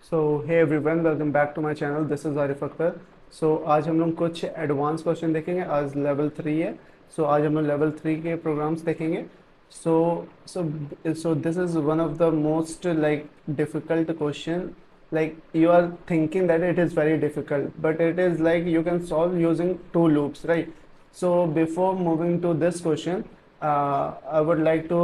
So hey everyone, welcome back to my channel. This is Arif Akhtar. So आज हम लोग कुछ एडवांस क्वेश्चन देखेंगे। आज लेवल 3 है। आज हम लोग लेवल 3 के प्रोग्राम्स देखेंगे। So so so this is one of the most like difficult question. Like you are thinking that it is very difficult, but it is like you can solve using two loops, right? So before moving to this question, I would like to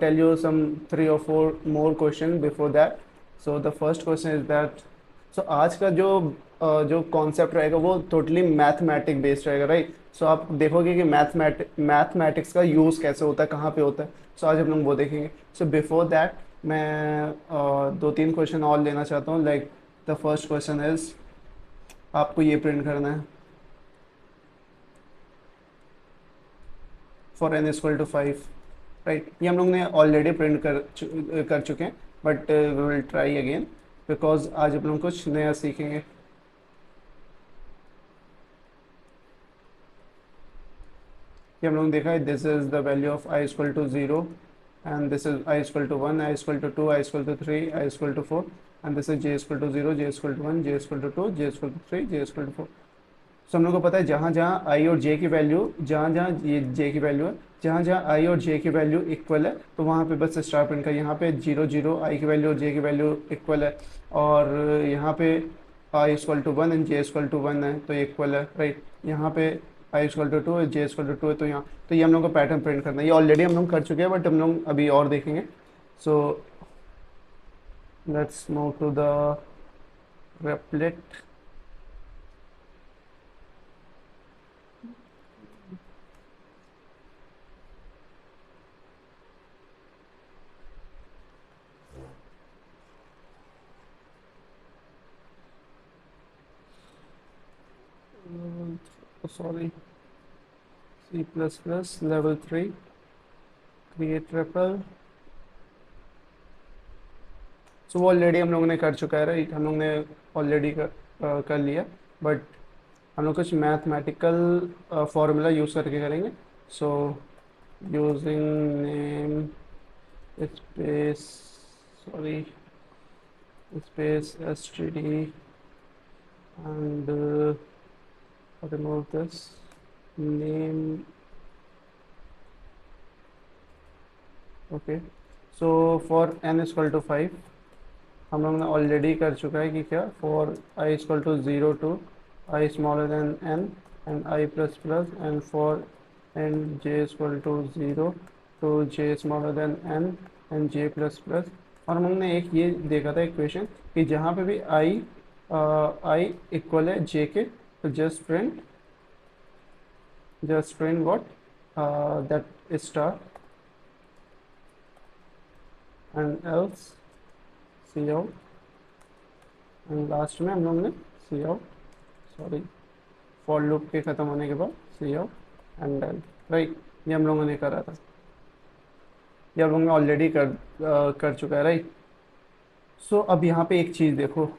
tell you some three or four more question before that. So the first question is that, so आज का जो concept रहेगा वो totally mathematic based रहेगा, right? सो आप देखोगे कि mathematics का यूज़ कैसे होता है, कहाँ पे होता है। सो आज हम लोग वो देखेंगे। सो बिफोर दैट मैं दो तीन क्वेश्चन और लेना चाहता हूँ। Like the first question is, आपको ये प्रिंट करना है for n equal to 5, right? ये हम लोग ने ऑलरेडी प्रिंट कर चुके हैं, but we will try again because आज हम लोग कुछ नया सीखेंगे। ये हम लोग ने देखा है, this is the value of i equal to 0 and this is I equal to 1, I equal to 2, I equal to 3, I equal to 4, and this is j equal to 0, j equal to 1, j equal to 2, j equal to 3, j equal to 4। सो हम लोग को पता है जहाँ जहाँ i और j की value, जहाँ जहाँ ये j की वैल्यू है, जहाँ जहाँ i और j की वैल्यू इक्वल है तो वहाँ पे बस स्टार प्रिंट का। यहाँ पे 0 0 i की वैल्यू और j की वैल्यू इक्वल है, और यहाँ पे i equal to 1 and j equal to 1 है तो इक्वल है, राइट? यहाँ पे i equal to 2, j equal to 2 है तो यहाँ, तो ये हम लोग को पैटर्न प्रिंट करना है। ये ऑलरेडी हम लोग कर चुके हैं, बट हम लोग अभी और देखेंगे। So let's move to the Replit. Sorry, C++ level 3 create repl. So वो ऑलरेडी हम लोगों ने कर चुका है, राइट? हम लोग ने ऑलरेडी कर लिया, बट हम लोग कुछ मैथमेटिकल फॉर्मूला यूज़ करके करेंगे। So using namespace, sorry, space std and remove this name। Okay, so for n equal to 5 हम लोग ने ऑलरेडी कर चुका है कि क्या, for i equal to 0 to i smaller than n and i plus plus, and for n j equal to 0 to j smaller than n and j plus plus. और हम लोग ने एक ये देखा था इक्वेशन कि जहाँ पे भी i इक्वल है j के, तो just print what, that star and else cout, and last में हम लोग ने cout, sorry, for loop के ख़त्म होने के बाद cout endl, right? ये हम लोगों ने करा था, ये हम लोगों ने ऑलरेडी कर चुका है, राइट? सो अब यहाँ पे एक चीज़ देखो,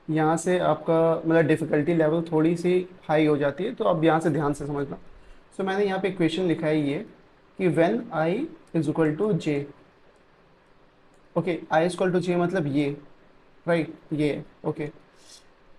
यहाँ से आपका मतलब डिफ़िकल्टी लेवल थोड़ी सी हाई हो जाती है, तो अब यहाँ से ध्यान से समझना। सो मैंने यहाँ पे इक्वेशन लिखा है ये कि when i is equal to j, okay, i equal to j मतलब ये, राइट? ये ओके।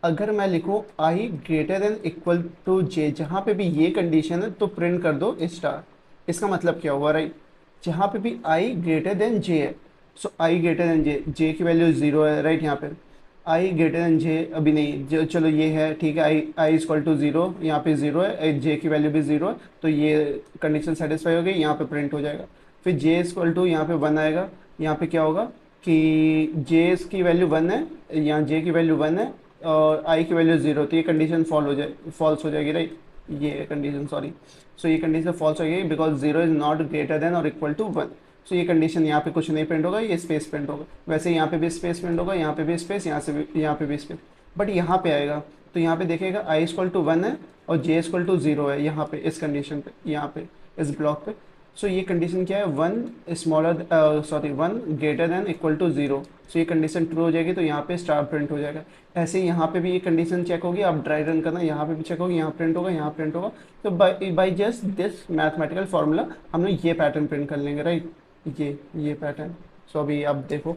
अगर मैं लिखूँ i greater than equal to j, जहाँ पे भी ये कंडीशन है तो प्रिंट कर दो स्टार। इसका मतलब क्या हुआ, राइट? जहाँ पे भी i ग्रेटर देन j है, सो i ग्रेटर देन j की वैल्यू 0 है, राइट? यहाँ पे i ग्रेटर देन j अभी नहीं, जो चलो ये है, ठीक है, i इक्वल टू 0, यहाँ पे 0 है, j की वैल्यू भी 0 है, तो ये कंडीशन सेटिस्फाई हो गई, यहाँ पे प्रिंट हो जाएगा। फिर j इक्वल टू यहाँ पे 1 आएगा, यहाँ पे क्या होगा कि j की वैल्यू 1 है, यहाँ j की वैल्यू 1 है और i की वैल्यू 0, तो ये कंडीशन फॉल्स हो जाएगी, राइट? ये कंडीशन, सॉरी, सो ये कंडीशन फॉल्स हो जाएगी because 0 is not greater than और इक्वल टू 1। सो ये कंडीशन, यहाँ पे कुछ नहीं प्रिंट होगा, ये स्पेस प्रिंट होगा। वैसे यहाँ पे भी स्पेस प्रिंट होगा, यहाँ पे भी स्पेस, यहाँ पे भी स्पेस, बट यहाँ पे आएगा तो यहाँ पे देखेगा i इक्वल टू 1 है और j इक्वल टू 0 है, यहाँ पे इस कंडीशन पे, यहाँ पे इस ब्लॉक पे। सो ये कंडीशन क्या है, 1 smaller, sorry, 1 greater than equal to 0। So ये कंडीशन ट्रू हो जाएगी तो यहाँ पे स्टार प्रिंट हो जाएगा। ऐसे ही यहाँ पे भी ये कंडीशन चेक होगी, आप ड्राई रन करना, यहाँ पे भी चेक होगी, यहाँ प्रिंट होगा, यहाँ प्रिंट होगा। तो by just this mathematical formula हम लोग ये पैटर्न प्रिंट कर लेंगे, राइट? ये पैटर्न। सो अभी आप देखो,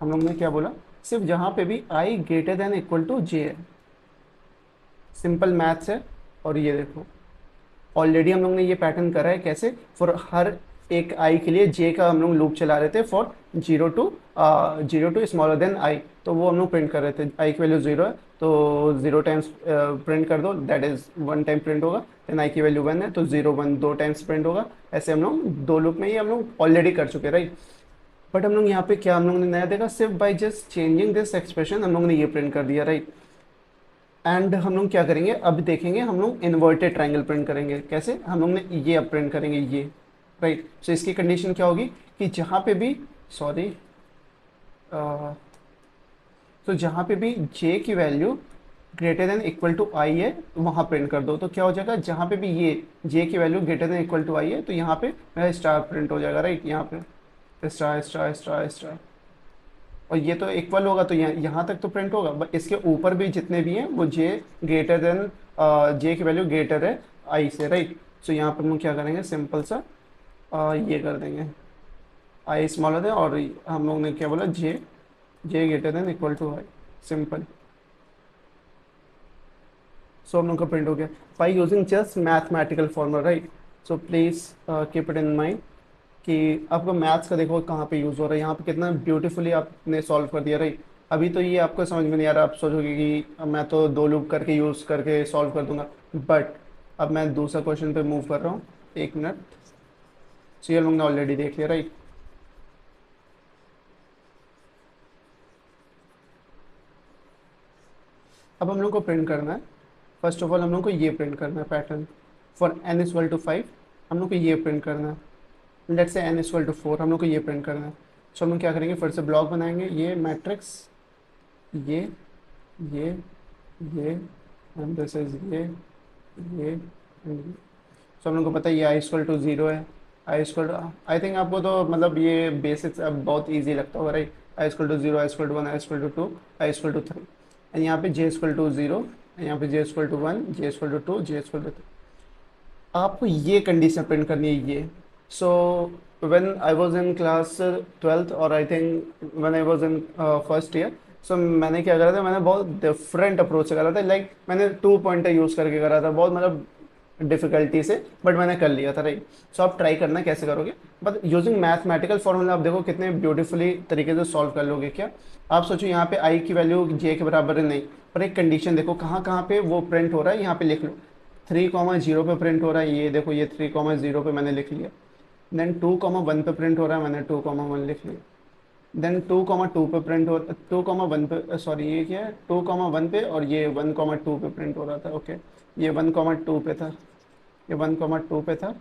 हम लोग ने क्या बोला, सिर्फ जहाँ पे भी आई ग्रेटर देन इक्वल टू जे है, सिंपल मैथ्स है। और ये देखो ऑलरेडी हम लोग ने ये पैटर्न करा है, कैसे, फॉर हर एक आई के लिए जे का हम लोग लूप चला रहे थे for zero to smaller than i, तो वो हम लोग प्रिंट कर रहे थे। आई की वैल्यू जीरो है तो जीरो टाइम्स प्रिंट कर दो, that is one time print होगा। देन आई की वैल्यू वन है तो जीरो वन दो टाइम्स प्रिंट होगा। ऐसे हम लोग दो लूप में ये हम लोग ऑलरेडी कर चुके, राइट। बट हम लोग यहाँ पे क्या हम लोग ने नया देखा, सिर्फ by just changing this expression हम लोग ने ये प्रिंट कर दिया, राइट। एंड हम लोग क्या करेंगे, अब देखेंगे हम लोग इन्वर्टेड ट्रायंगल प्रिंट करेंगे। कैसे, हम लोग ने ये अब प्रिंट करेंगे ये, राइट। सो इसकी कंडीशन क्या होगी कि जहाँ पे भी, सॉरी, तो जहाँ पे भी j की value greater than equal to i है वहाँ प्रिंट कर दो। तो क्या हो जाएगा, जहाँ पे भी ये j की value greater than equal to i है तो यहाँ पे मेरा स्टार प्रिंट हो जाएगा, राइट। यहाँ पे स्टार स्टार स्टार स्टार, और ये तो इक्वल होगा तो यहाँ तक तो प्रिंट होगा, बट इसके ऊपर भी जितने भी हैं वो जे ग्रेटर देन, जे की वैल्यू ग्रेटर है आई से, राइट। सो यहाँ पर हम लोग क्या करेंगे, सिंपल सा ये कर देंगे, आई स्मॉलर है और हम लोग ने क्या बोला, j greater than equal to i, simple. So हम लोग का प्रिंट हो गया by using just mathematical formula, right. So please keep it in mind कि आपको मैथ्स का देखो कहाँ पे यूज़ हो रहा है, यहाँ पे कितना ब्यूटीफुली आपने सॉल्व कर दिया, राइट। अभी तो ये आपको समझ में नहीं आ रहा, आप सोचोगे कि मैं तो दो लूप करके यूज़ करके सॉल्व कर दूंगा, बट अब मैं दूसरा क्वेश्चन पे मूव कर रहा हूँ, एक मिनट। सो ये लोग ने ऑलरेडी देख लिया, राइट। अब हम लोग को प्रिंट करना है, फर्स्ट ऑफ ऑल हम लोग को ये प्रिंट करना है pattern, for n equal to 5 हम लोग को ये प्रिंट करना है। Let's say n equal to 4 हम लोग को ये प्रिंट करना है। सो हम लोग क्या करेंगे, फिर से ब्लॉक बनाएंगे, ये मैट्रिक्स, ये ये ये एंड दिस इज ये and ये। सो हम लोग को पता है ये आई इक्वल टू जीरो है, आई इक्वल टू, आई थिंक आपको तो मतलब ये बेसिक्स अब बहुत ईजी लगता होगा, right. I equal to zero, i equal to one, i equal to two, i equal to three, and यहाँ पे जे इक्वल टू जीरो, यहाँ पे j equal to one, j equal to two, j equal to three. आपको ये condition print करनी है ये। So when I was in class 12th और I think when I was in first year, so मैंने क्या करा था, मैंने बहुत डिफरेंट अप्रोच से करा था, लाइक मैंने टू पॉइंटर यूज़ करके करा था, बहुत मतलब डिफिकल्टी से, बट मैंने कर लिया था, राइट। सो आप ट्राई करना कैसे करोगे, बट यूजिंग मैथमेटिकल फॉर्मूला आप देखो कितने ब्यूटीफुली तरीके से सॉल्व कर लोगे। क्या आप सोचो, यहाँ पे आई की वैल्यू जे के बराबर है नहीं, पर एक कंडीशन देखो कहाँ कहाँ पे वो प्रिंट हो रहा है, यहाँ पे लिख लो, 3,0 पे प्रिंट हो रहा है, ये देखो ये 3,0 पे मैंने लिख लिया। देन 2,1 पे प्रिंट हो रहा है, मैंने 2,1 लिख लिया। देन 2,2 पे प्रिंट हो, 2,1 पे, सॉरी ये क्या है, 2,1 पे, और ये 1,2 पे प्रिंट हो रहा था, ओके। ये 1,2 पे था, ये 1,2 पे था,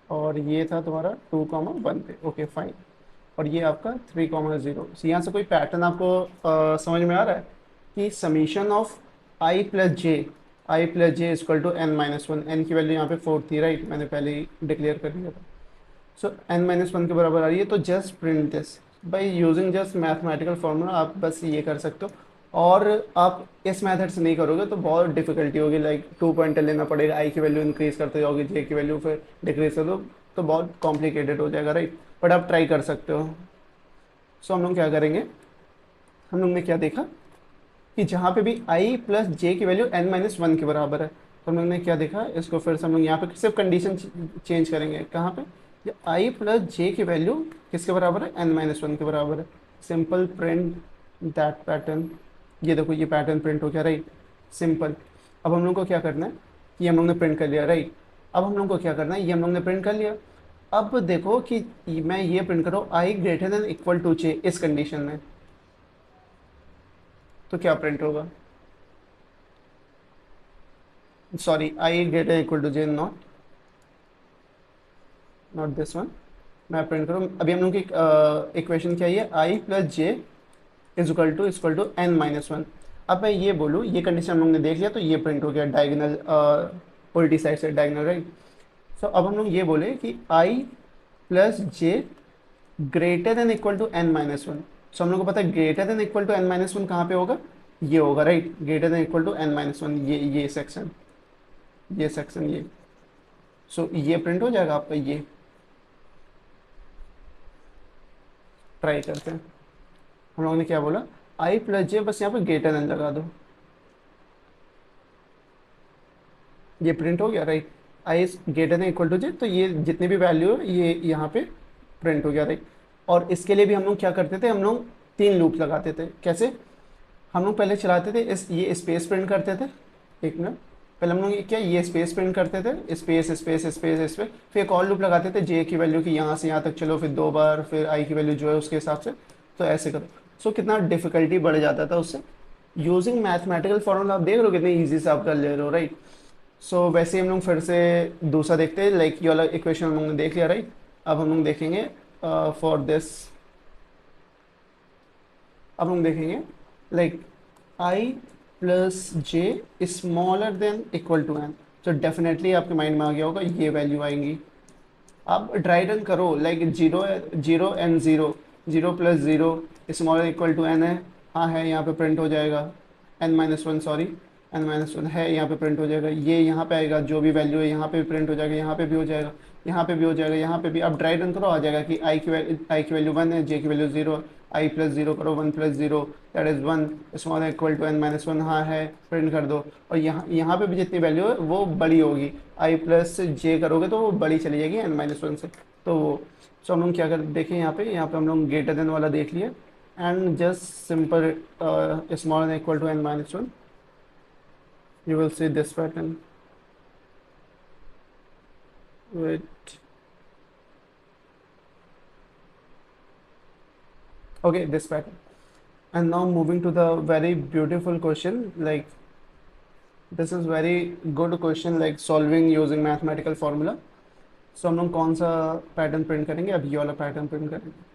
और ये था तुम्हारा 2,1 पे, ओके फाइन। और ये आपका 3,0। यहाँ से कोई पैटर्न आपको समझ में आ रहा है कि summation of i plus j equal to n minus one, n की वैल्यू यहाँ पे 4 थी, राइट, मैंने पहले ही डिक्लेयर कर दिया था। सो एन माइनस वन के बराबर आ रही है, तो just print this by using just mathematical formula, आप बस ये कर सकते हो। और आप इस मेथड से नहीं करोगे तो बहुत डिफिकल्टी होगी, लाइक टू पॉइंटर लेना पड़ेगा, आई की वैल्यू इंक्रीज करते जाओगे, जे की वैल्यू फिर डिक्रीज कर दो, तो बहुत कॉम्प्लिकेटेड हो जाएगा, राइट। बट आप ट्राई कर सकते हो। सो हम लोग क्या करेंगे, हम लोग ने क्या देखा कि जहाँ पे भी आई प्लस जे की वैल्यू एन माइनस वन के बराबर है, तो हम लोग ने क्या देखा, इसको फिर से हम लोग यहाँ पे सिर्फ कंडीशन चेंज करेंगे, कहाँ पे, आई प्लस जे की वैल्यू किसके बराबर है, एन माइनस वन के बराबर है। सिंपल प्रिंट दैट पैटर्न, ये देखो ये पैटर्न प्रिंट हो गया, राइट, सिंपल। अब हम लोग को क्या करना है, ये हम लोग ने प्रिंट कर लिया, राइट। अब हम लोग को क्या करना है, ये हम लोग ने प्रिंट कर लिया। अब देखो कि मैं ये प्रिंट कर रहा हूँ i greater than equal to j, इस कंडीशन में तो क्या प्रिंट होगा, sorry i greater equal to j, not this one. मैं प्रिंट करूँ, अभी हम लोग की इक्वेशन क्या है, i plus j equal to n minus one. अब मैं ये बोलूँ, ये कंडीशन हम लोग ने देख लिया, तो ये प्रिंट हो गया डायगोनल, उल्टी साइड से डायगोनल, राइट। सो अब हम लोग ये बोले कि i plus j greater than equal to n minus one. So हम लोग को पता है greater than equal to n minus one कहाँ पे होगा, ये होगा, right, greater than equal to n minus one, ये सेक्शन, ये सो ये प्रिंट हो जाएगा आपका, ये ट्राई करते हैं। हम लोगों ने क्या बोला, आई प्लस जे, बस यहाँ पे ग्रेटर देन लगा दो, ये प्रिंट हो गया right. I is greater than equal to j, तो ये जितनी भी वैल्यू है ये यहाँ पे प्रिंट हो गया राइट। और इसके लिए भी हम लोग क्या करते थे, हम लोग 3 लूप लगाते थे। कैसे, हम लोग पहले चलाते थे ये स्पेस प्रिंट करते थे, एक मिनट, पहले हम लोग ये क्या, ये स्पेस प्रिंट करते थे, स्पेस स्पेस स्पेस स्पेस, फिर एक और लूप लगाते थे जे की वैल्यू की यहाँ से यहाँ तक चलो, फिर 2 बार, फिर आई की वैल्यू जो है उसके हिसाब से, तो ऐसे करो। सो कितना डिफिकल्टी बढ़ जाता था उससे। यूजिंग मैथमेटिकल फॉर्मूला आप देख रहे हो कितने ईजी से आप कर ले रहे हो राइट। सो वैसे ही हम लोग फिर से दूसरा देखते हैं, लाइक ये वाला इक्वेशन हम लोग ने देख लिया राइट। अब हम लोग देखेंगे फॉर दिस, अब हम देखेंगे like i plus j smaller than equal to n. तो डेफिनेटली आपके माइंड में आ गया होगा ये वैल्यू आएंगी। आप ड्राई रन करो, like zero, zero and zero, zero plus zero smaller equal to n है, हाँ है, यहाँ पे प्रिंट हो जाएगा, n minus one, sorry n minus one है, यहाँ पे प्रिंट हो जाएगा, ये यहाँ पे आएगा, जो भी वैल्यू है यहाँ पे भी प्रिंट हो जाएगा, यहाँ पे भी हो जाएगा, यहाँ पे भी हो जाएगा, यहाँ पे भी। आप ड्राई रन करो, आ जाएगा कि आई की वैल्यू वन है, जे की value zero, i plus zero करो, one plus zero that is one, small equal to n minus one, हाँ है, प्रिंट कर दो। और यहाँ यहाँ पे भी जितनी वैल्यू है वो बड़ी होगी, आई प्लस जे करोगे तो वो बड़ी चली जाएगी एन माइनस वन से, तो वो। सो हम लोग क्या कर देखें, यहाँ पे हम लोग ग्रेटर देन वाला देख लिया, and just simple small equal to n minus one, you will see this pattern. Wait. Okay, this pattern. And now moving to the very beautiful question, like this is very good question, like solving using mathematical formula. So हम लोग कौन सा pattern print करेंगे, अब ये वाला pattern print करेंगे।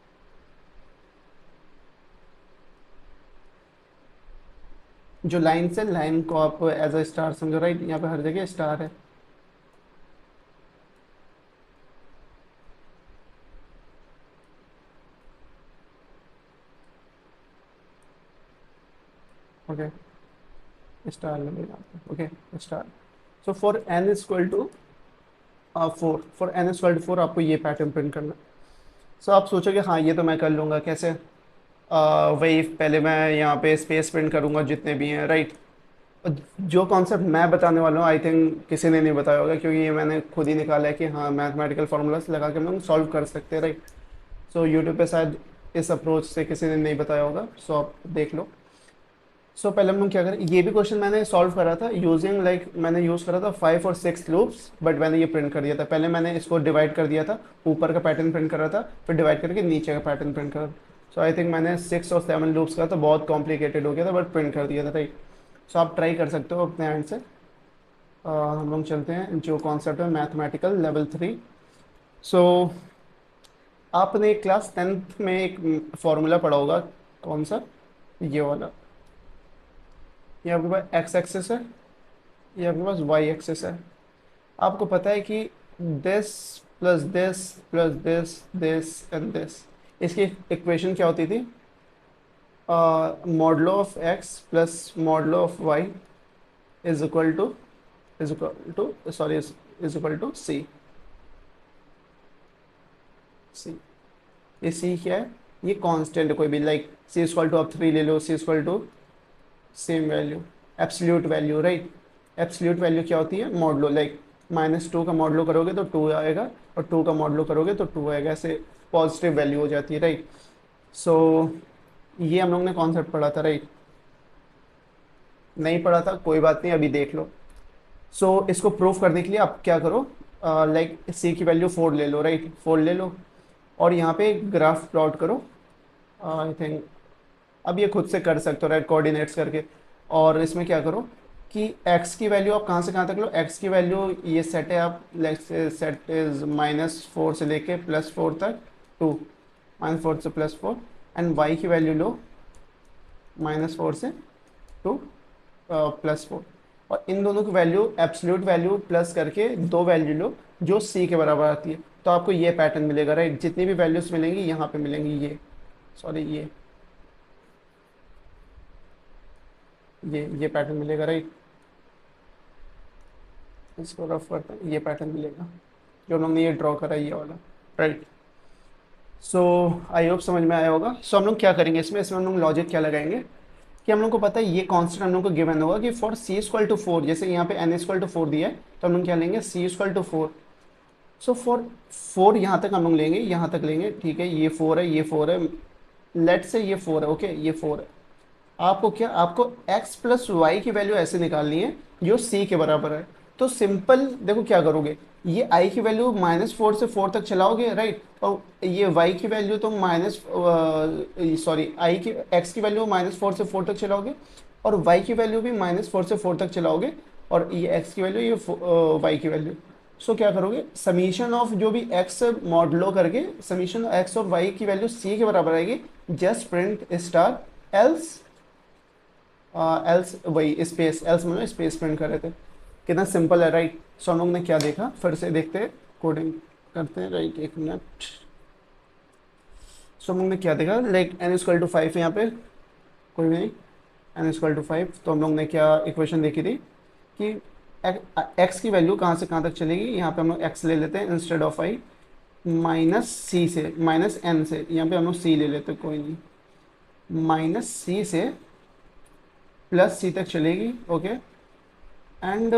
जो लाइन से, लाइन को आप एज अ स्टार समझो राइट, यहाँ पे हर जगह स्टार है। ओके, स्टार लगेगा, okay star. So for n is equal to 4, for n is equal to 4 आपको ये पैटर्न प्रिंट करना। सो आप सोचोगे हाँ ये तो मैं कर लूँगा, कैसे, वही पहले मैं यहाँ पे स्पेस प्रिंट करूँगा जितने भी हैं राइट। जो कॉन्सेप्ट मैं बताने वाला हूँ आई थिंक किसी ने नहीं बताया होगा, क्योंकि ये मैंने खुद ही निकाला है कि हाँ मैथमेटिकल फार्मूलाज लगा के हम लोग सॉल्व कर सकते हैं राइट। सो यूट्यूब पे शायद इस अप्रोच से किसी ने नहीं बताया होगा, सो आप देख लो। सो पहले हम लोग क्या करें, ये भी क्वेश्चन मैंने सॉल्व करा था यूजिंग, लाइक मैंने यूज़ करा था 5 और 6 लूप्स, बट मैंने ये प्रिंट कर दिया था। पहले मैंने इसको डिवाइड कर दिया था, ऊपर का पैटर्न प्रिंट कर रहा था, फिर डिवाइड करके नीचे का पैटर्न प्रिंट करा। सो आई थिंक मैंने 6 और 7 लूप्स का, तो बहुत कॉम्प्लिकेटेड हो गया था, बट प्रिंट कर दिया था राइट। सो आप ट्राई कर सकते हो अपने हैंड से। हम लोग चलते हैं जो कॉन्सेप्ट है मैथमेटिकल लेवल 3। सो आपने क्लास 10th में एक फॉर्मूला पढ़ा होगा, कौन सा, ये वाला, ये आपके पास एक्स एक्सेस है, ये आपके पास वाई एक्सेस है। आपको पता है कि this plus this plus this this and this, इसकी इक्वेशन क्या होती थी, modulo of x plus modulo of Y is equal to, sorry is equal to C. C, ये सी क्या है, ये कांस्टेंट है कोई भी, लाइक सी इक्वल टू, आप 3 ले लो, c equal to same value, absolute value right. Absolute value क्या होती है, मॉडलो, लाइक -2 का मॉडलो करोगे तो 2 आएगा, और 2 का मॉडलो करोगे तो 2 आएगा, ऐसे पॉजिटिव वैल्यू हो जाती है राइट। सो ये हम लोग ने कॉन्सेप्ट पढ़ा था राइट, नहीं पढ़ा था कोई बात नहीं, अभी देख लो। सो इसको प्रूफ करने के लिए आप क्या करो, लाइक सी की वैल्यू 4 ले लो राइट, 4 ले लो, और यहाँ पे ग्राफ प्लॉट करो। आई थिंक अब ये खुद से कर सकते हो राइट, कोऑर्डिनेट्स करके। और इसमें क्या करो कि x की वैल्यू आप कहाँ से कहाँ तक लो, x की वैल्यू ये सेट है, आप सेट इज -4 से लेके +4 तक, 2, -4 से +4, एंड y की वैल्यू लो -4 से 2 +4, और इन दोनों की वैल्यू एब्सोल्यूट वैल्यू प्लस करके 2 वैल्यू लो जो c के बराबर आती है, तो आपको ये पैटर्न मिलेगा राइट। जितनी भी वैल्यूज मिलेंगी यहाँ पे मिलेंगी, ये सॉरी ये पैटर्न मिलेगा राइट। इसको रफ करते हैं, ये पैटर्न मिलेगा जो हम लोग ने ये ड्रॉ करा ये वाला, राइट। सो आई होप समझ में आया होगा। सो हम लोग क्या करेंगे इसमें हम लोग लॉजिक क्या लगाएंगे कि हम लोग को पता है ये कांस्टेंट हम लोग को गिवन होगा कि फॉर सी इक्वल टू 4, जैसे यहाँ पे n इक्वल टू 4 दिया है तो हम लोग क्या लेंगे सी इक्वल टू 4। सो फॉर 4 यहाँ तक हम लोग लेंगे, यहाँ तक लेंगे, ठीक है, ये 4 है, ये 4 है, लेट से ये 4 है, ओके, ये 4 है। आपको क्या, आपको x प्लस वाई की वैल्यू ऐसे निकालनी है जो c के बराबर है। तो सिंपल देखो क्या करोगे, ये i की वैल्यू -4 से 4 तक चलाओगे, राइट, और ये y की वैल्यू तो सॉरी i की x की वैल्यू -4 से 4 तक चलाओगे और y की वैल्यू भी -4 से 4 तक चलाओगे और ये x की वैल्यू, ये y की वैल्यू। सो क्या करोगे, समीशन ऑफ जो भी x मॉडलो करके समीशन x और y की वैल्यू c के बराबर आएगी, just print star else else, वही स्पेस, एल्स में स्पेस प्रिंट कर रहे थे। कितना सिंपल है, राइट। सो हम लोग ने क्या देखा, फिर से देखते हैं, कोडिंग करते हैं, राइट, एक मिनट। सो हम लोग ने क्या देखा, लाइक n इक्वल टू 5 यहाँ पे कोई भी नहीं, n इक्वल टू 5। तो हम लोग ने क्या इक्वेशन देखी थी कि x की वैल्यू कहाँ से कहाँ तक चलेगी, यहाँ पे हम लोग x ले लेते हैं instead of i, minus c से, माइनस n से, यहाँ पे हम लोग c ले लेते हैं, कोई नहीं, माइनस c से प्लस सी तक चलेगी, okay, and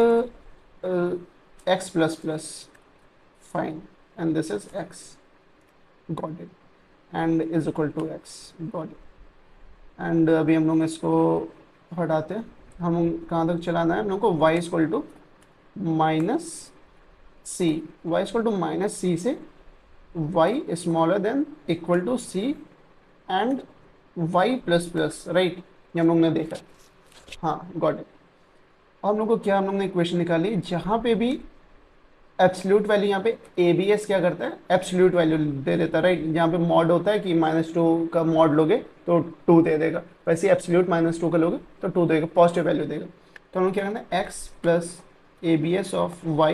x plus plus, fine, and this is x, got it, and is equal to x, got it. And अभी हम लोग इसको हटाते हैं, हम कहाँ तक चलाना है हम लोग को, y equal to minus c, y equal to minus c से y smaller than equal to c and y plus plus, right, ये हम लोग ने देखा, हाँ, गॉट इट। और हम लोग को क्या, हम लोग ने इक्वेशन निकाली जहाँ पे भी एब्सोल्यूट वैल्यू, यहाँ पे ABS क्या करता है, एब्सोल्यूट वैल्यू दे देता है, राइट। जहाँ पे मॉड होता है कि -2 का मॉड लोगे तो 2 दे देगा, वैसे एब्सोल्यूट -2 का लोगे तो 2 देगा, पॉजिटिव वैल्यू देगा। तो हम लोग क्या करना है, x plus ABS of y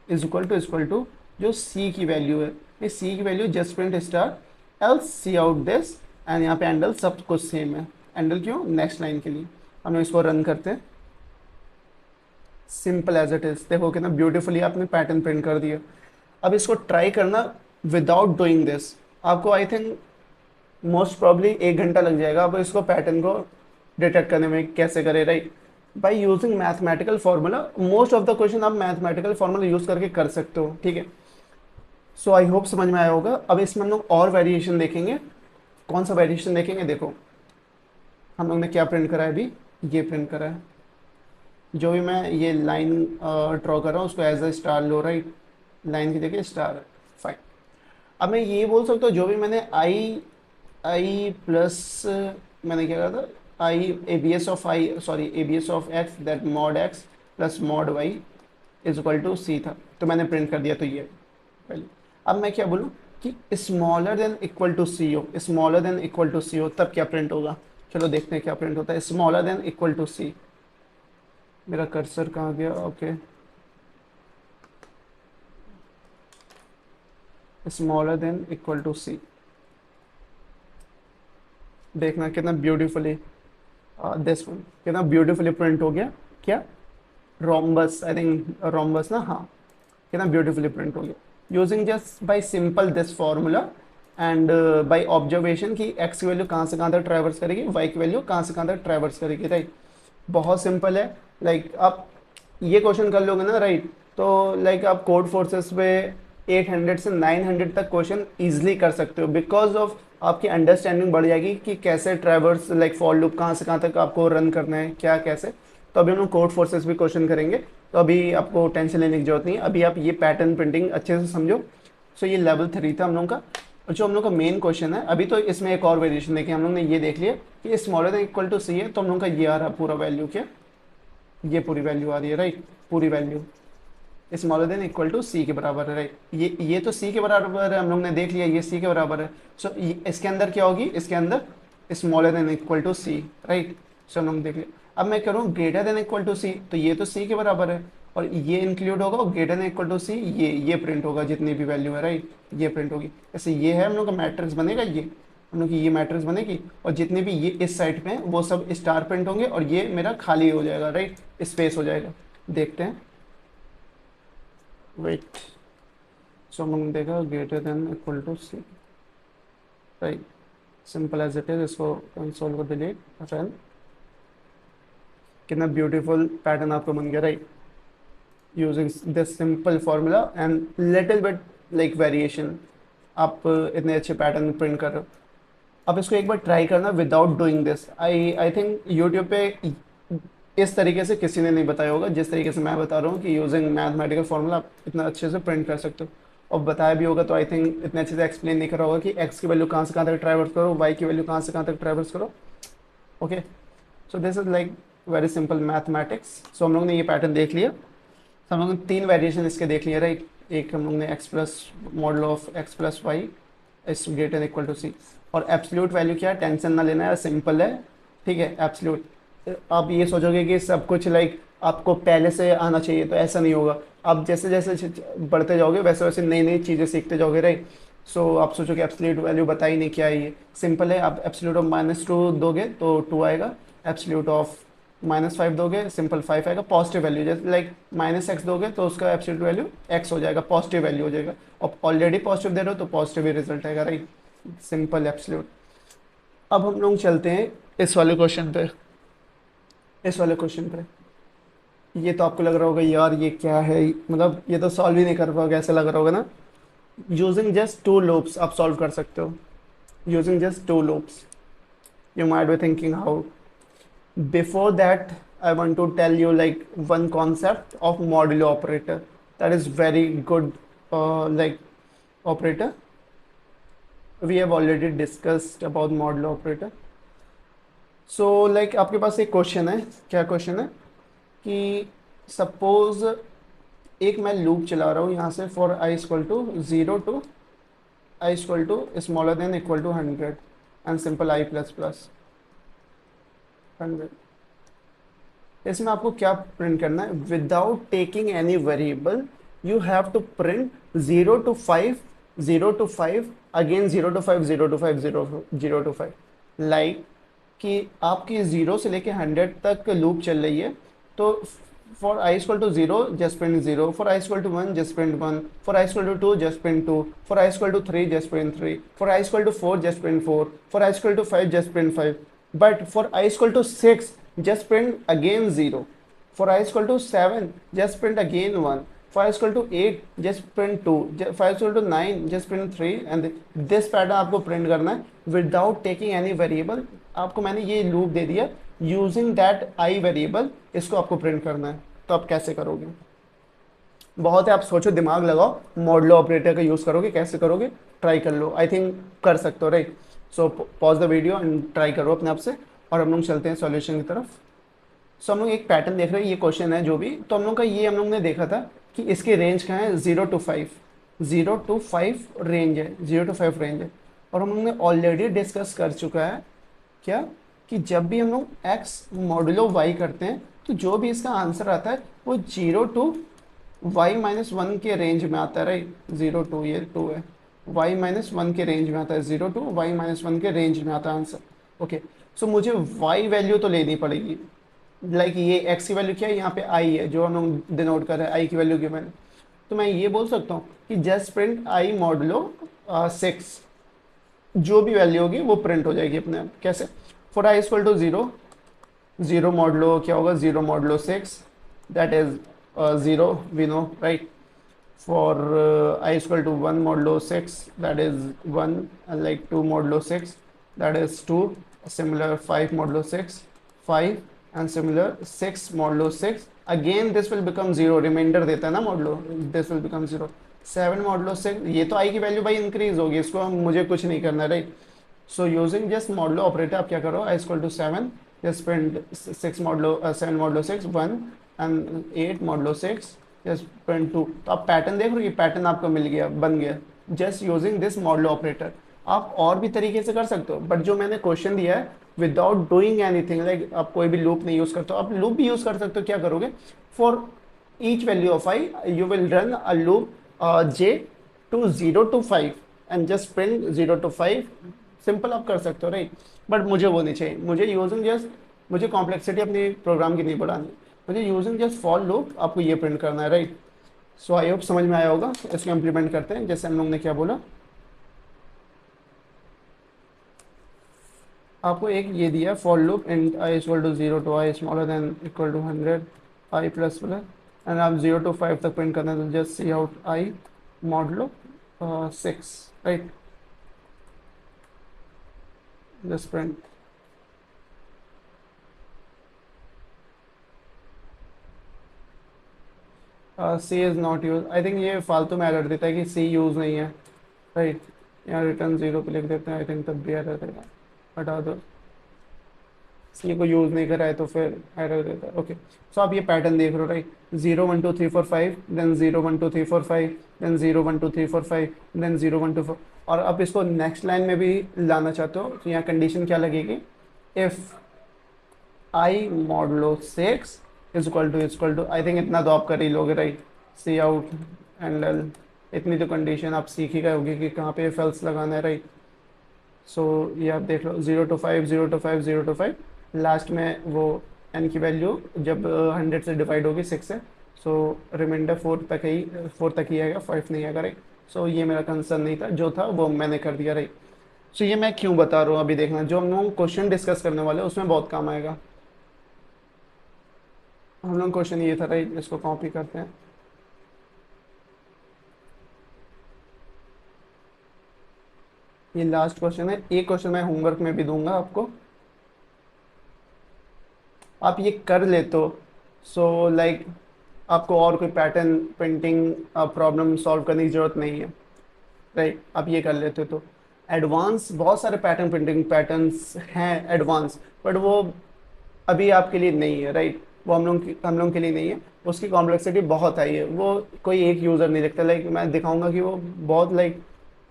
is equal to जो c की वैल्यू है, ये c की value just print star else cout this, and यहाँ पे एंडल सब कुछ सेम है, एंडल क्यों, नेक्स्ट लाइन के लिए। हम लोग इसको रन करते हैं, सिंपल एज इट इज, देखो कितना ब्यूटीफुली आपने पैटर्न प्रिंट कर दिया। अब इसको ट्राई करना विदाउट डूइंग दिस, आपको आई थिंक मोस्ट प्रॉब्ली 1 घंटा लग जाएगा अब इसको पैटर्न को डिटेक्ट करने में, कैसे करें, right, by using mathematical formula. Most of the question आप मैथमेटिकल फार्मूला यूज करके कर सकते हो, ठीक है। सो आई होप समझ में आया होगा। अब इसमें हम लोग और वेरिएशन देखेंगे, कौन सा वेरिएशन देखेंगे, देखो हम लोग ने क्या प्रिंट करा है अभी, ये प्रिंट करा है, जो भी मैं ये लाइन ड्रॉ कर रहा हूँ उसको एज अ स्टार लो, राइट, लाइन की जगह स्टार है, फाइन। अब मैं ये बोल सकता हूँ जो भी मैंने आई प्लस, मैंने क्या कहा था, i ABS of i, sorry ABS of x that mod x plus mod y is equal to c था, तो मैंने प्रिंट कर दिया, तो ये पहले। अब मैं क्या बोलूँ कि स्मॉलर देन इक्वल टू सी हो, स्मॉलर देन इक्वल टू सी हो, तब क्या प्रिंट होगा, चलो देखते हैं क्या प्रिंट होता है, smaller than equal to c. मेरा कर्सर कहाँ गया, okay, smaller than equal to c, देखना कितना ब्यूटीफुली, दिस वन कितना ब्यूटीफुली प्रिंट हो गया, क्या, रोम्बस, आई थिंक रोम्बस ना, हाँ, कितना ब्यूटीफुली प्रिंट हो गया using just by simple this formula and by observation कि x की वैल्यू कहाँ से कहाँ तक ट्रैवर्स करेगी, y की वैल्यू कहाँ से कहाँ तक ट्रैवर्स करेगी, राइट। बहुत सिंपल है, लाइक आप ये क्वेश्चन कर लोगे ना, राइट, तो लाइक आप कोड फोर्सेस पे 800 से 900 तक क्वेश्चन इजीली कर सकते हो, बिकॉज ऑफ आपकी अंडरस्टैंडिंग बढ़ जाएगी कि कैसे ट्रैवर्स, लाइक फॉर लूप कहाँ से कहाँ तक आपको रन करना है, क्या कैसे। तो अभी हम लोग कोड फोर्सेस भी क्वेश्चन करेंगे, तो अभी आपको टेंशन लेने की जरूरत नहीं है, अभी आप ये पैटर्न प्रिंटिंग अच्छे से समझो। सो ये लेवल 3 था हम लोग का, और जो हम लोग का मेन क्वेश्चन है अभी, तो इसमें एक और वेरिएशन देखिए, हम लोग ने ये देख लिया कि स्मॉलर देन इक्वल टू सी है, तो हम लोग का ये आ रहा पूरा वैल्यू, क्या, ये पूरी वैल्यू आ रही है, राइट, पूरी value smaller than equal to c के बराबर है, राइट। ये तो सी के बराबर है, हम लोग ने देख लिया ये सी के बराबर है। सो इसके अंदर क्या होगी, इसके अंदर smaller than equal to c, right. So हम लोग देख लिया। अब मैं करूँ greater than equal to c, तो ये तो सी के बराबर है और ये इंक्लूड होगा, और ग्रेटर देन इक्वल टू सी ये प्रिंट होगा, जितनी भी वैल्यू है, राइट, ये प्रिंट होगी। ऐसे ये है हम लोग का मैट्रिक्स बनेगा, ये हम लोग की ये मैट्रिक्स बनेगी, और जितने भी ये इस साइड पे हैं वो सब स्टार प्रिंट होंगे, और ये मेरा खाली हो जाएगा, राइट, स्पेस हो जाएगा। देखते हैं, वेट, सो हम लोग देखा greater than equal to c, right, simple as it is. इसको कंसोल को डिलीट, रन। कितना ब्यूटीफुल पैटर्न आपको बन गया, right, using this simple formula and little bit like variation, आप इतने अच्छे पैटर्न प्रिंट कर रहे हो। अब इसको एक बार ट्राई करना without doing this. I think YouTube पे इस तरीके से किसी ने नहीं बताया होगा जिस तरीके से मैं बता रहा हूँ कि यूजिंग मैथमेटिकल फार्मूला आप इतना अच्छे से प्रिंट कर सकते हो। और बताया भी होगा तो आई थिंक इतने अच्छे से एक्सप्लेन नहीं करा होगा कि एक्स की वैल्यू कहाँ से कहाँ तक ट्रैवर्स करो, वाई की वैल्यू कहाँ से कहाँ तक ट्रैवर्स करो। Okay, so this is like very simple mathematics. So हम लोग ने ये पैटर्न देख लिया। हम लोग ने 3 वेरिएशन इसके देख लिए, राइट। एक हम लोग ने x plus model of x plus y is greater equal to c, और एब्सोल्यूट वैल्यू क्या है, टेंशन ना लेना है, सिंपल है, ठीक है, एब्सोल्यूट। आप ये सोचोगे कि सब कुछ लाइक आपको पहले से आना चाहिए, तो ऐसा नहीं होगा। आप जैसे जैसे बढ़ते जाओगे वैसे वैसे नई नई चीज़ें सीखते जाओगे, राइट। सो आप सोचोगे एब्सोल्यूट वैल्यू बता ही नहीं, क्या है ये, सिंपल है। आप एब्सोल्यूट ऑफ -2 दोगे तो 2 आएगा, एब्सोल्यूट ऑफ -5 दोगे सिंपल 5 आएगा। पॉजिटिव वैल्यू जैसे लाइक -x दोगे तो उसका एब्सोल्यूट वैल्यू x हो जाएगा, पॉजिटिव वैल्यू हो जाएगा। और ऑलरेडी पॉजिटिव दे रहे हो तो पॉजिटिव ही रिजल्ट आएगा, राइट, सिंपल एब्सोल्यूट। अब हम लोग चलते हैं इस वाले क्वेश्चन पे। इस वाले क्वेश्चन पे ये तो आपको लग रहा होगा यार ये क्या है, मतलब ये तो सॉल्व ही नहीं कर पाओगे, ऐसा लग रहा होगा ना। यूजिंग जस्ट 2 लूप्स आप सॉल्व कर सकते हो, using just 2 loops. You might be thinking how. Before that, I want to tell you like one concept of modulo operator that is very good, like operator. We have already discussed about modulo operator. So like आपके पास एक question है, क्या question है कि suppose एक मैं loop चला रहा हूँ यहाँ से for i equal to 0 to i equal to smaller than equal to 100 and simple i plus plus 100। इसमें आपको क्या प्रिंट करना है, without taking any variable you have to print 0 to 5, 0 to 5 again 0 to 5, 0 to 5, 0 to 5, like कि आपकी 0 से लेके 100 तक लूप चल रही है। तो for i equal to 0 just print 0, for i equal to 1 just print 1, for i equal to 2 just print 2, for i equal to 3 just print 3, for i equal to 4 just print 4, for i equal to 5 just print 5, but for i equal to 6 just print again 0, for I equal to 7 just print again 1, for I equal to 8 just print 2, for I equal to 9 just print 3, and this pattern आपको print करना है without taking any variable। आपको मैंने ये loop दे दिया, using that I variable इसको आपको print करना है। तो आप कैसे करोगे, बहुत है, आप सोचो, दिमाग लगाओ, मॉडुलो ऑपरेटर का यूज़ करोगे, कैसे करोगे, ट्राई कर लो, आई थिंक कर सकते हो, right. So pause the video and try करो अपने आप से, और हम लोग चलते हैं सॉल्यूशन की तरफ। सो हम लोग एक पैटर्न देख रहे हैं, ये क्वेश्चन है जो भी, तो हम लोग का ये हम लोग ने देखा था कि इसके रेंज कहाँ है, 0 to 5, 0 to 5 रेंज है, 0 to 5 रेंज है। और हम लोग ने ऑलरेडी डिस्कस कर चुका है क्या, कि जब भी हम लोग x मॉडुलो y करते हैं तो जो भी इसका आंसर आता है वो 0 to y-1 के रेंज में आता है, राइट। 0 to ये 2 है, y-1 के रेंज में आता है, 0 to y-1 के रेंज में आता है आंसर। ओके, सो मुझे y वैल्यू तो लेनी पड़ेगी, लाइक ये x की वैल्यू क्या है, यहाँ पे i है जो हम लोग डिनोट कर रहे हैं, i की वैल्यू गिवन है। तो मैं ये बोल सकता हूँ कि जस्ट प्रिंट i मॉडुलो 6, जो भी वैल्यू होगी वो प्रिंट हो जाएगी अपने आप। कैसे, for i equal to 0, 0 modulo क्या होगा, 0 modulo 6, that is 0 we know, right. For i equal to 1 modulo 6, that is 1, and like 2 modulo 6, that is 2, similar 5 modulo 6, 5, and similar 6 modulo 6, again this will become 0, reminder देता है ना modulo, this will become 0, 7 modulo 6, ये तो i की value भाई increase होगी, इसको मुझे कुछ नहीं करना, right. So using just modulo operator आप क्या करो, i equal to 7 just print 6 modulo 7 modulo 6 1, and 8 modulo 6 just print 2। तो आप पैटर्न देख रहे हो, ये पैटर्न आपको मिल गया, बन गया, just using this modulo operator. आप और भी तरीके से कर सकते हो, बट जो मैंने क्वेश्चन दिया है विदाउट डूइंग एनीथिंग, लाइक आप कोई भी लूप नहीं यूज करते हो, आप लूप भी यूज कर सकते हो। क्या करोगे, for each value of i you will run a loop j to 0 to 5 and just print 0 to 5, simple आप कर सकते हो, राइट। बट मुझे वो नहीं चाहिए, मुझे यूजिंग जस्ट, मुझे कॉम्प्लेक्सिटी अपनी प्रोग्राम की नहीं बढ़ानी, मुझे यूजिंग जस्ट फॉर लूप आपको ये प्रिंट करना है, राइट। सो आई होप समझ में आया होगा। इसको इम्प्लीमेंट करते हैं। जैसे हम लोग ने क्या बोला, आपको एक ये दिया for loop in i equal to 0 to i smaller than equal to 100 i plus plus, and आप 0 टू 5 तक प्रिंट करना है, तो just cout i modulo 6, right, just print. C is not use, I think ये फालतू में error देता है कि सी यूज़ नहीं है, राइट। यहाँ रिटर्न 0 पे लिख देते हैं, आई थिंक तब भी एरर देगा, हटा दो। सी को यूज़ नहीं करा है तो फिर एरर देता है। ओके, सो आप ये पैटर्न देख रहे हो, राइट, 0 1 2 3 4 5, देन 0 1 2 3 4 5, देन 0 1 2 3 4 5, देन 0 1 2 4। और आप इसको नेक्स्ट लाइन में भी लाना चाहते हो तो यहाँ कंडीशन क्या लगेगी, if i modulo 6 is equal to, I think इतना तो आप कर ही लोगे, right, cout endl. इतनी तो कंडीशन आप सीख ही गए होगी कि कहाँ पे फेल्स लगाना है, राइट। सो ये आप देख लो, 0 टू 5 0 टू 5 0 टू 5, लास्ट में वो एन की वैल्यू जब 100 से डिवाइड होगी 6 से, सो रिमाइंडर 4 तक ही आएगा, 5 नहीं आएगा, राइट। सो ये मेरा कंसर्न नहीं था, जो था वो मैंने कर दिया, राइट। सो ये मैं क्यों बता रहा हूँ अभी देखना, जो हम लोग क्वेश्चन डिस्कस करने वाले हैं उसमें बहुत काम आएगा। हम लोग क्वेश्चन ये था, राइट, इसको कॉपी करते हैं। ये लास्ट क्वेश्चन है, एक क्वेश्चन मैं होमवर्क में भी दूंगा आपको, आप ये कर ले तो सो लाइक आपको और कोई पैटर्न प्रिंटिंग प्रॉब्लम सॉल्व करने की ज़रूरत नहीं है, राइट। आप ये कर लेते तो एडवांस बहुत सारे पैटर्न प्रिंटिंग पैटर्न्स हैं एडवांस, बट वो अभी आपके लिए नहीं है, राइट। वो हम लोग के लिए नहीं है, उसकी कॉम्प्लेक्सिटी बहुत हाई है, वो कोई एक यूज़र नहीं देखता, लाइक मैं दिखाऊंगा कि वो बहुत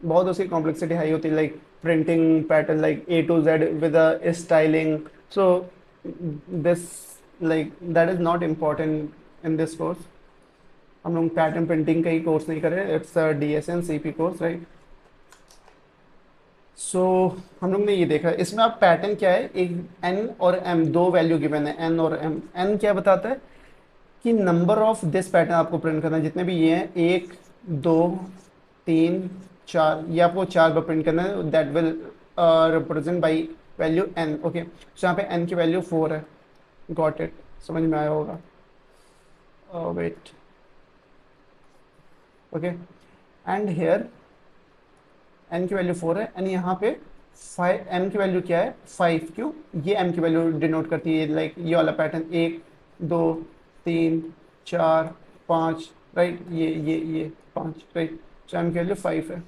बहुत उसकी कॉम्प्लेक्सिटी हाई होती है, like printing pattern like A to Z with a styling. So this like that is not important in this course. हम लोग पैटर्न प्रिंटिंग का ही कोर्स नहीं कर रहे, it's a DSN CP course, right. So हम लोग ने ये देखा, इसमें आप पैटर्न क्या है, एक N और M दो वैल्यू गिवन है, N और M। N क्या बताता है कि नंबर ऑफ दिस पैटर्न आपको प्रिंट करना है, जितने भी ये हैं 1 2 3 4, ये आपको 4 बार प्रिंट करना है, that will represent by value N। Okay, so यहाँ पे N की वैल्यू 4 है, गॉट इट, समझ में आया होगा। Wait, okay, and here n की वैल्यू 4 है, एंड यहाँ पे 5, एम की वैल्यू क्या है 5, क्यों, ये एम की वैल्यू डिनोट करती है, लाइक ये वाला पैटर्न 1 2 3 4 5, राइट, ये 5, राइट। सो एम की वैल्यू 5 है।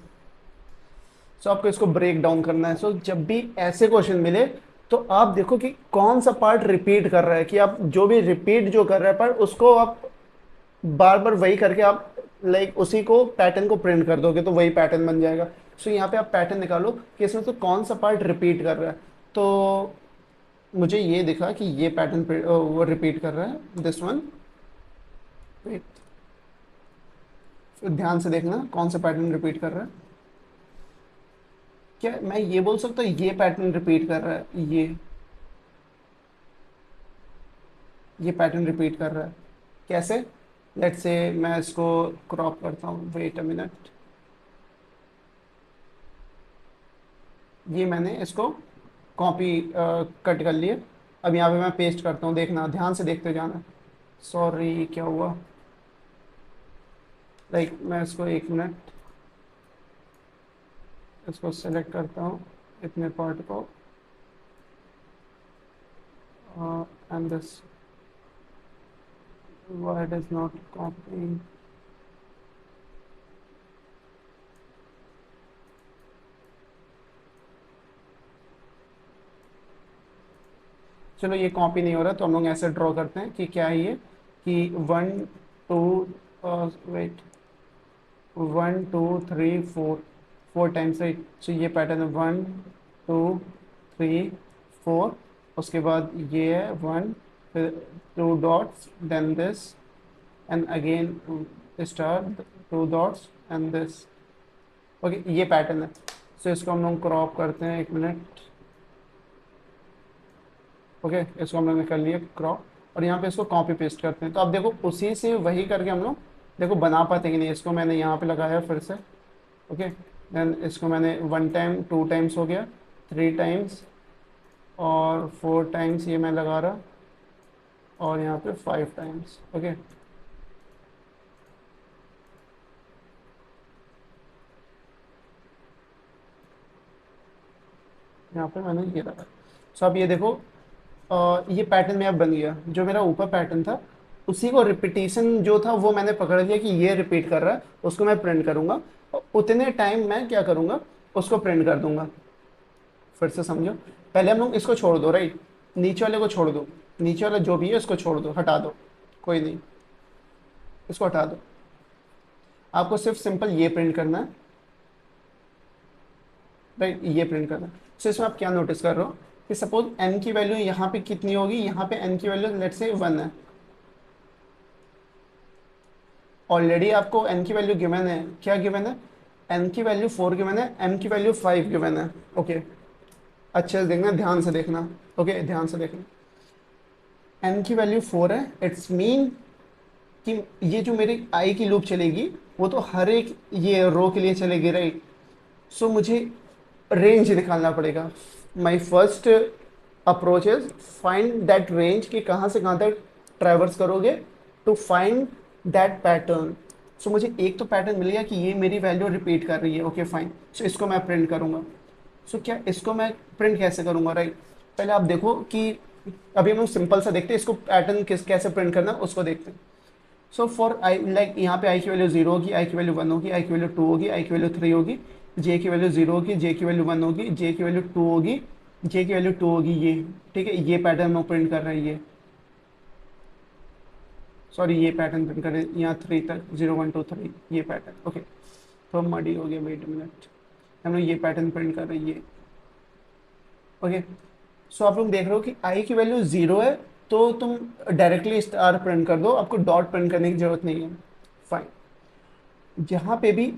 सो आपको इसको ब्रेक डाउन करना है। सो जब भी ऐसे क्वेश्चन मिले तो आप देखो कि कौन सा पार्ट रिपीट कर रहा है, कि आप जो भी रिपीट जो कर रहा है पार्ट, उसको आप बार बार वही करके आप लाइक उसी को पैटर्न को प्रिंट कर दोगे तो वही पैटर्न बन जाएगा। सो यहाँ पे आप पैटर्न निकालो कि इसमें तो कौन सा पार्ट रिपीट कर रहा है। तो मुझे ये दिखा कि ये पैटर्न वो रिपीट कर रहा है, दिस वन, वेट, ध्यान से देखना कौन सा पैटर्न रिपीट कर रहा है। क्या मैं ये बोल सकता हूँ ये पैटर्न रिपीट कर रहा है, ये पैटर्न रिपीट कर रहा है, कैसे, लेट्स से मैं इसको क्रॉप करता हूँ, वेट अ मिनट, ये मैंने इसको कॉपी कट कर लिए। अब यहाँ पे मैं पेस्ट करता हूँ, देखना ध्यान से देखते जाना। सॉरी क्या हुआ, लाइक मैं इसको 1 मिनट इसको सेलेक्ट करता हूँ, इतने पार्ट को, and this, why it is not copying। चलो ये कॉपी नहीं हो रहा तो हम लोग ऐसे ड्रॉ करते हैं कि क्या है ये, कि 1 2 वेट 1 2 3 4, 4 टाइम्स, राइट। सो ये पैटर्न है 1 2 3 4, उसके बाद ये है 1, फिर 2 dots, then this, and again star, 2 dots and this. Okay, ये पैटर्न है। सो इसको हम लोग क्रॉप करते हैं, 1 मिनट, ओके, इसको हम लोग ने कर लिया क्रॉप, और यहाँ पे इसको कॉपी पेस्ट करते हैं। तो अब देखो उसी से वही करके हम लोग देखो बना पाते कि नहीं, इसको मैंने यहाँ पे लगाया फिर से। ओके, देन इसको मैंने 1 टाइम 2 टाइम्स हो गया, 3 टाइम्स और 4 टाइम्स ये मैं लगा रहा, और यहाँ पे 5 टाइम्स। ओके, यहाँ पे मैंने ये लगा। सो अब ये देखो, ये पैटर्न मेरा बन गया। जो मेरा ऊपर पैटर्न था उसी को रिपीटेशन जो था वो मैंने पकड़ लिया कि ये रिपीट कर रहा है, उसको मैं प्रिंट करूंगा और उतने टाइम मैं क्या करूंगा, उसको प्रिंट कर दूंगा। फिर से समझो, पहले हम लोग इसको छोड़ दो, राइट, नीचे वाले को छोड़ दो, नीचे वाला जो भी है उसको छोड़ दो, हटा दो, कोई नहीं, इसको हटा दो। आपको सिर्फ सिंपल ये प्रिंट करना है, राइट, ये प्रिंट करना है। सो इसमें आप क्या नोटिस कर रहे हो कि सपोज n की वैल्यू यहाँ पे कितनी होगी, यहाँ पे n की वैल्यू लेट्स से 1 है। ऑलरेडी आपको n की वैल्यू गिवन है, क्या गिवन है, n की वैल्यू 4 गिवन है, m की वैल्यू 5 गिवन है। ओके, अच्छे से देखना, ध्यान से देखना। ओके, ध्यान से देखना, n की वैल्यू 4 है, इट्स मीन कि ये जो मेरी i की लूप चलेगी वो तो हर एक ये रो के लिए चलेगी, राइट। सो मुझे रेंज निकालना पड़ेगा। My first approach is find that range कि कहाँ से कहाँ तक ट्रैवर्स करोगे टू फाइंड दैट पैटर्न। सो मुझे एक तो पैटर्न मिल गया कि ये मेरी वैल्यू रिपीट कर रही है। ओके फाइन, सो इसको मैं प्रिंट करूँगा। सो क्या इसको मैं प्रिंट कैसे करूँगा, राइट। पहले आप देखो कि अभी हम लोग सिंपल सा देखते हैं, इसको पैटर्न कैसे प्रिंट करना है उसको देखते हैं। सो फॉर आई लाइक यहाँ पे आई की वैल्यू 0 होगी, आई की वैल्यू 1 होगी, आई की वैल्यू 2 होगी, आई की वैल्यू 3 होगी, जे की वैल्यू 0 होगी, जे की वैल्यू 1 होगी, जे की वैल्यू 2 होगी, जे की वैल्यू 2 होगी, ये ठीक है। ये पैटर्न हम प्रिंट कर रहे हैं, ये सॉरी ये पैटर्न प्रिंट कर रहे हैं यहाँ 3 तक, 0 1 2 3 ये पैटर्न। ओके, तो मडी हो गया, वेट मिनट, हम लोग ये पैटर्न प्रिंट कर रहे हैं, ये। ओके, सो आप लोग देख रहे हो कि आई की वैल्यू 0 है, तो तुम डायरेक्टली स्टार प्रिंट कर दो, आपको डॉट प्रिंट करने की जरूरत नहीं है। फाइन, यहाँ पे भी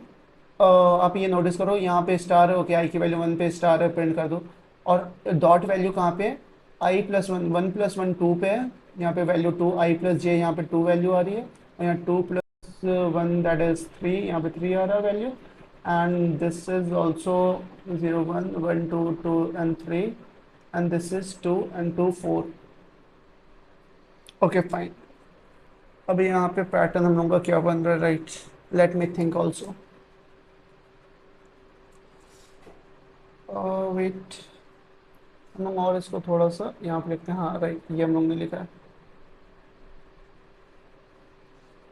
आप ये नोटिस करो, यहाँ पे स्टार है, ओके, आई की वैल्यू 1 पे स्टार है, प्रिंट कर दो। और डॉट वैल्यू कहाँ पे है, आई प्लस 1, 1 प्लस 1 2 पे है, यहाँ पे वैल्यू 2, आई प्लस जे यहाँ पे 2 वैल्यू आ रही है, और यहाँ 2 प्लस 1 दैट इज 3, यहाँ पे 3 आ रहा है value. And this is also 0 1 1 2 2 and 3, and this is 2 and 2 4। Okay fine, अभी यहाँ पे पैटर्न हम लोग का क्या बन रहा है, right, let me think also. Wait, हम लोग और इसको थोड़ा सा यहाँ पे लिखते हैं, हाँ राइट, ये हम लोग ने लिखा है,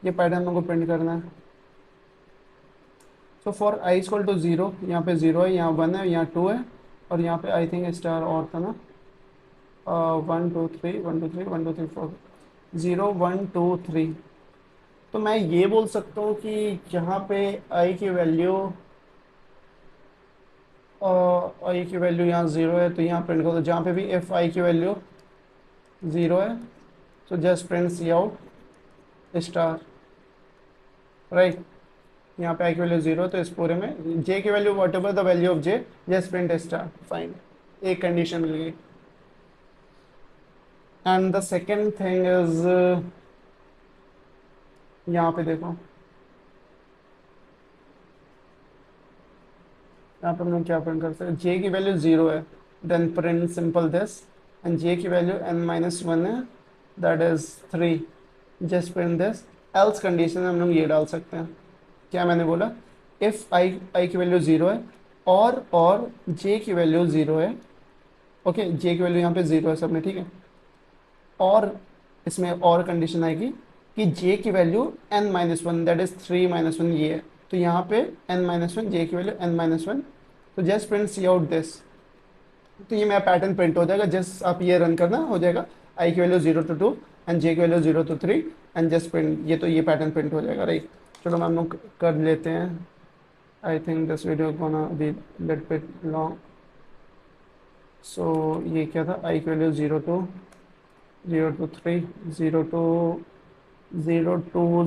ये पैटर्न हम लोग को प्रिंट करना है। So for i equal to 0, यहाँ पे 0 है, यहाँ 1 है, यहाँ 2 है, और यहाँ पे आई थिंक स्टार और था ना, 1 2 3 1 2 3 1 2 3 4, 0 1 2 3। तो मैं ये बोल सकता हूँ कि यहाँ पे आई की वैल्यू आई की वैल्यू यहाँ 0 है, तो यहाँ प्रिंट कर दो। जहाँ पे भी एफ आई की वैल्यू 0 है, तो जस्ट प्रिंट सी आउट स्टार, राइट। यहाँ पे आई की वैल्यू 0, तो इस पूरे में जे की value what ever the value of J, just print star. Fine, एक कंडीशन मिल गई। And the second thing is, यहाँ पे देखो, यहाँ पे हम लोग क्या प्रिंट कर सकते हैं, जे की वैल्यू 0 है, then print simple this, and j की वैल्यू n-1 है, that is 3, just print this. Else condition में हम लोग ये डाल सकते हैं, क्या मैंने बोला, इफ आई की वैल्यू 0 है और जे की वैल्यू 0 है। ओके, जे की वैल्यू यहाँ पे 0 है सब में, ठीक है। और इसमें और कंडीशन आएगी कि जे की वैल्यू n-1 दैट इज 3-1 ये है, तो यहाँ पे n-1, जे की वैल्यू n-1, तो just print cout this. तो ये मेरा पैटर्न प्रिंट हो जाएगा, जस्ट आप ये रन करना, हो जाएगा आई की वैल्यू 0 to 2 एंड जे की value 0 to 3 and just print, ये तो ये पैटर्न प्रिंट हो जाएगा, राइट। चलो हम लोग कर लेते हैं, I think this video gonna be little bit long. So ये क्या था, आई की value 0 to 3, 0 to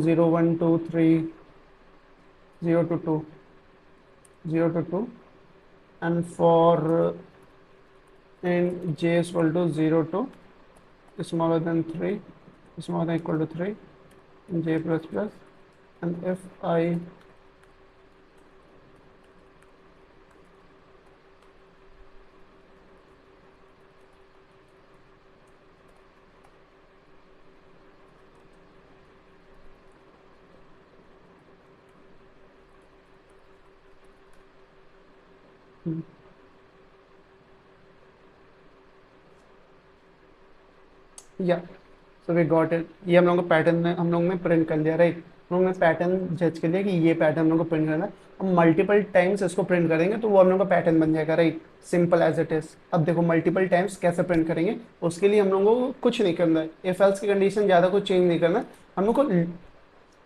0 1 2 3, 0 to 2, 0 to 2, and for in j is equal to 0 to smaller than 3, smaller than equal to 3, j plus plus, and if I या so we got it. ये हम लोग को pattern में हम लोग ने प्रिंट कर लिया, राइट। हम लोग ने पैटर्न जज कर लिया कि ये पैटर्न हम लोग को प्रिंट करना है। हम मल्टीपल टाइम्स इसको प्रिंट करेंगे तो वो हम लोग का पैटर्न बन जाएगा, right. Simple as it is. अब देखो मल्टीपल टाइम्स कैसे प्रिंट करेंगे, उसके लिए हम लोगों को कुछ नहीं करना है। इफ एल्स की कंडीशन ज़्यादा कुछ चेंज नहीं करना है। हम लोग को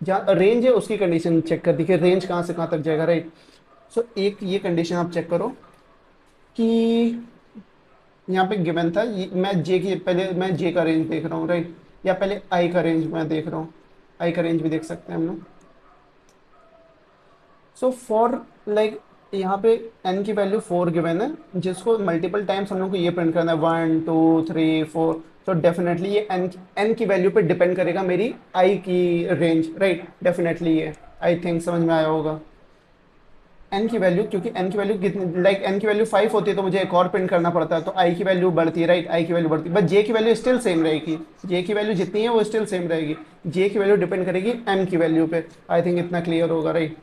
जहाँ रेंज है उसकी कंडीशन चेक कर दी कि रेंज कहाँ से कहाँ तक जाएगा, राइट। सो एक ये कंडीशन आप चेक करो कि यहाँ पे गिवन था मैं जे की, पहले मैं जे का रेंज देख रहा हूँ, राइट। या पहले आई का रेंज मैं देख रहा हूँ, आई का रेंज भी देख सकते हैं हम लोग। सो फॉर लाइक यहाँ पे एन की वैल्यू 4 गिवन है, जिसको मल्टीपल टाइम्स हम लोग को ये प्रिंट करना है 1 2 3 4। तो डेफिनेटली ये एन की वैल्यू पे डिपेंड करेगा मेरी आई की रेंज, राइट। डेफिनेटली ये आई थिंक समझ में आया होगा। एन की वैल्यू, क्योंकि एन की वैल्यू कितनी, लाइक एन की वैल्यू 5 होती है तो मुझे एक और प्रिंट करना पड़ता है, तो आई की वैल्यू बढ़ती है, राइट। आई की वैल्यू बढ़ती है, बट जे की वैल्यू स्टिल सेम रहेगी। जे की वैल्यू जितनी है वो स्टिल सेम रहेगी। जे की वैल्यू डिपेंड करेगी एन की वैल्यू पे। आई थिंक इतना क्लियर होगा, राइट।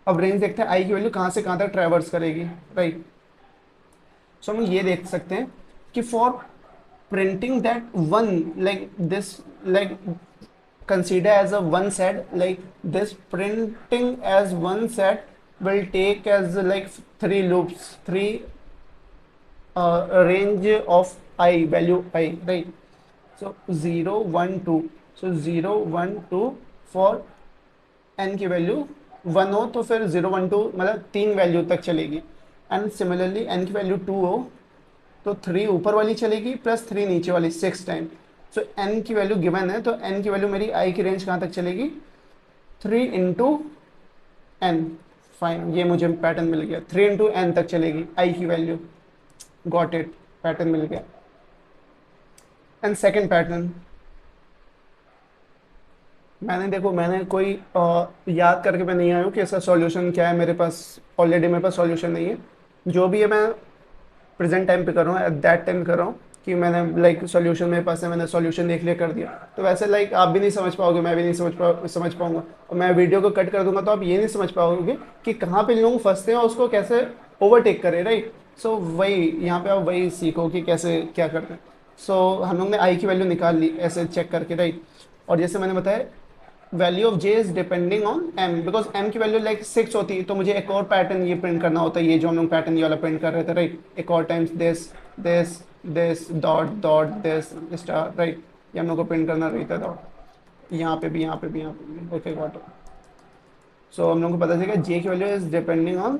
अब रेंज देखते हैं आई की वैल्यू कहाँ से कहाँ तक ट्रेवर्स करेगी, राइट। सो हम ये देख सकते हैं कि for printing that one like this, like consider as a one set, like this printing as one set will take as like 3 loops, 3 range of I value I, right. So 0 1 2, so 0 1 2 for n की value 1 हो तो फिर 0 1 2 मतलब 3 value तक चलेगी। And similarly n की value 2 हो तो 3 ऊपर वाली चलेगी प्लस 3 नीचे वाली 6 टाइम। सो n की वैल्यू गिवन है तो n की वैल्यू मेरी i की रेंज कहाँ तक चलेगी, 3 इंटू एन। फाइन, ये मुझे पैटर्न मिल गया, 3 इंटू एन तक चलेगी i की वैल्यू। गॉट इट, पैटर्न मिल गया। एंड सेकेंड पैटर्न मैंने देखो, मैंने कोई याद करके मैं नहीं आया हूँ कि इसका सॉल्यूशन क्या है मेरे पास। ऑलरेडी मेरे पास सॉल्यूशन नहीं है। जो भी है मैं प्रेजेंट टाइम पे कर रहा हूँ, एट दैट टाइम कर रहा हूँ कि मैंने लाइक सॉल्यूशन मेरे पास है, मैंने सॉल्यूशन देख लिया, कर दिया। तो वैसे लाइक आप भी नहीं समझ पाओगे, मैं भी नहीं समझ पाऊंगा। और मैं वीडियो को कट कर दूंगा तो आप ये नहीं समझ पाओगे कि कहाँ पे लोग फंसते हैं और उसको कैसे ओवरटेक करें, राइट। सो वही यहाँ पे आप वही सीखो कि कैसे क्या करते हैं। सो हम लोग ने आई की वैल्यू निकाल ली ऐसे चेक करके, राइट। और जैसे मैंने बताया value of j is depending on m, because m की वैल्यू लाइक 6 होती है तो मुझे एक और पैटर्न ये प्रिंट करना होता है, ये जो हम लोग पैटर्न ये वाला प्रिंट कर रहे थे, राइट। एक और times this this this dot dot this star, right. ये हम लोग को प्रिंट करना रहता था, यहाँ पे भी, यहाँ पे भी, यहाँ पे भी। Okay got it. सो हम लोग को पता चलेगा जे की value is depending on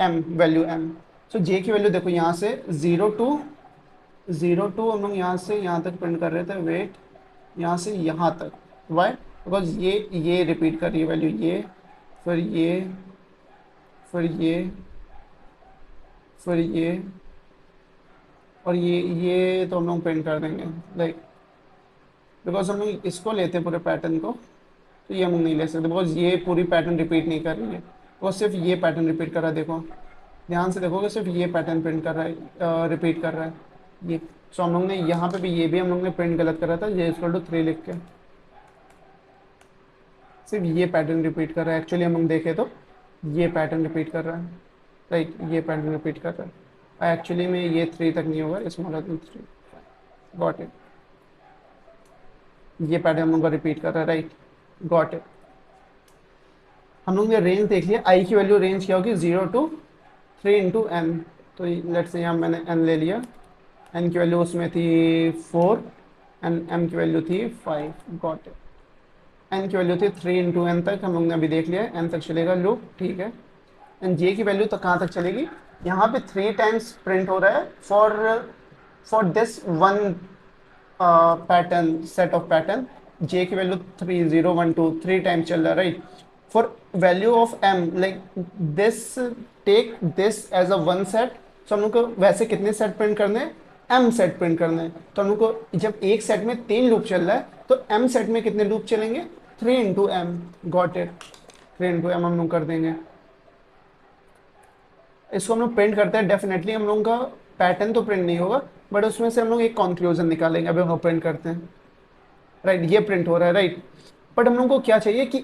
m, value m. So j की वैल्यू देखो यहाँ से 0 टू हम लोग यहाँ से यहाँ तक प्रिंट कर रहे थे, वेट, यहाँ से यहाँ तक। वाई, बिकॉज ये रिपीट कर रही है वैल्यू, ये फिर ये फिर ये फिर ये और ये तो हम लोग प्रिंट कर देंगे, लाइक बिकॉज हम लोग इसको लेते हैं पूरे पैटर्न को, तो ये हम लोग नहीं ले सकते बिकॉज ये पूरी पैटर्न रिपीट नहीं कर रही है, वो सिर्फ ये पैटर्न रिपीट कर रहा है। देखो ध्यान से देखोगे, सिर्फ ये पैटर्न प्रिंट कर रहा है, रिपीट कर रहा है ये। सो हम लोग ने यहाँ पे भी, ये भी हम लोग ने प्रिंट गलत करा था, ये इक्वल टू 3 लिख के, सिर्फ ये पैटर्न रिपीट कर रहा है। एक्चुअली हम लोग देखें तो ये पैटर्न रिपीट कर रहा है, राइट। ये पैटर्न रिपीट कर रहा है। एक्चुअली में ये 3 तक नहीं होगा, स्मॉलर देन 3। गॉट इट, ये पैटर्न हम लोग का रिपीट कर रहा है, राइट। Got it. हम लोग ने रेंज देख लिया, आई की वैल्यू रेंज क्या होगी, 0 टू 3 इंटू एन। तो लेट्स से यहाँ मैंने एन ले लिया, एन की वैल्यू उसमें थी 4 एंड एम की वैल्यू थी 5। Got it. एन की वैल्यू थी 3 इंटू एन तक, हम लोग ने अभी देख लिया, एन तक चलेगा लूप, ठीक है। एंड जे की वैल्यू तो कहाँ तक चलेगी, यहाँ पे 3 टाइम्स प्रिंट हो रहा है for this one pattern, set of pattern. J की वैल्यू 3 0 1 2 3 टाइम्स चल रहा है, right. For value of m like this, take this as a one set. So हम लोग को वैसे कितने सेट प्रिंट करने हैं, m सेट प्रिंट करना है। तो हम लोग को जब एक सेट में 3 लूप चल रहा है तो m सेट में कितने लूप चलेंगे, 3 into m. Got it, 3 into m हम लोग कर देंगे। इसको हम लोग प्रिंट करते हैं, डेफिनेटली हम लोगों का पैटर्न तो प्रिंट नहीं होगा, बट उसमें से हम लोग एक कंक्लूजन निकालेंगे। अभी हम लोग प्रिंट करते हैं, राइट, ये प्रिंट हो रहा है, राइट। बट हम लोग को क्या चाहिए कि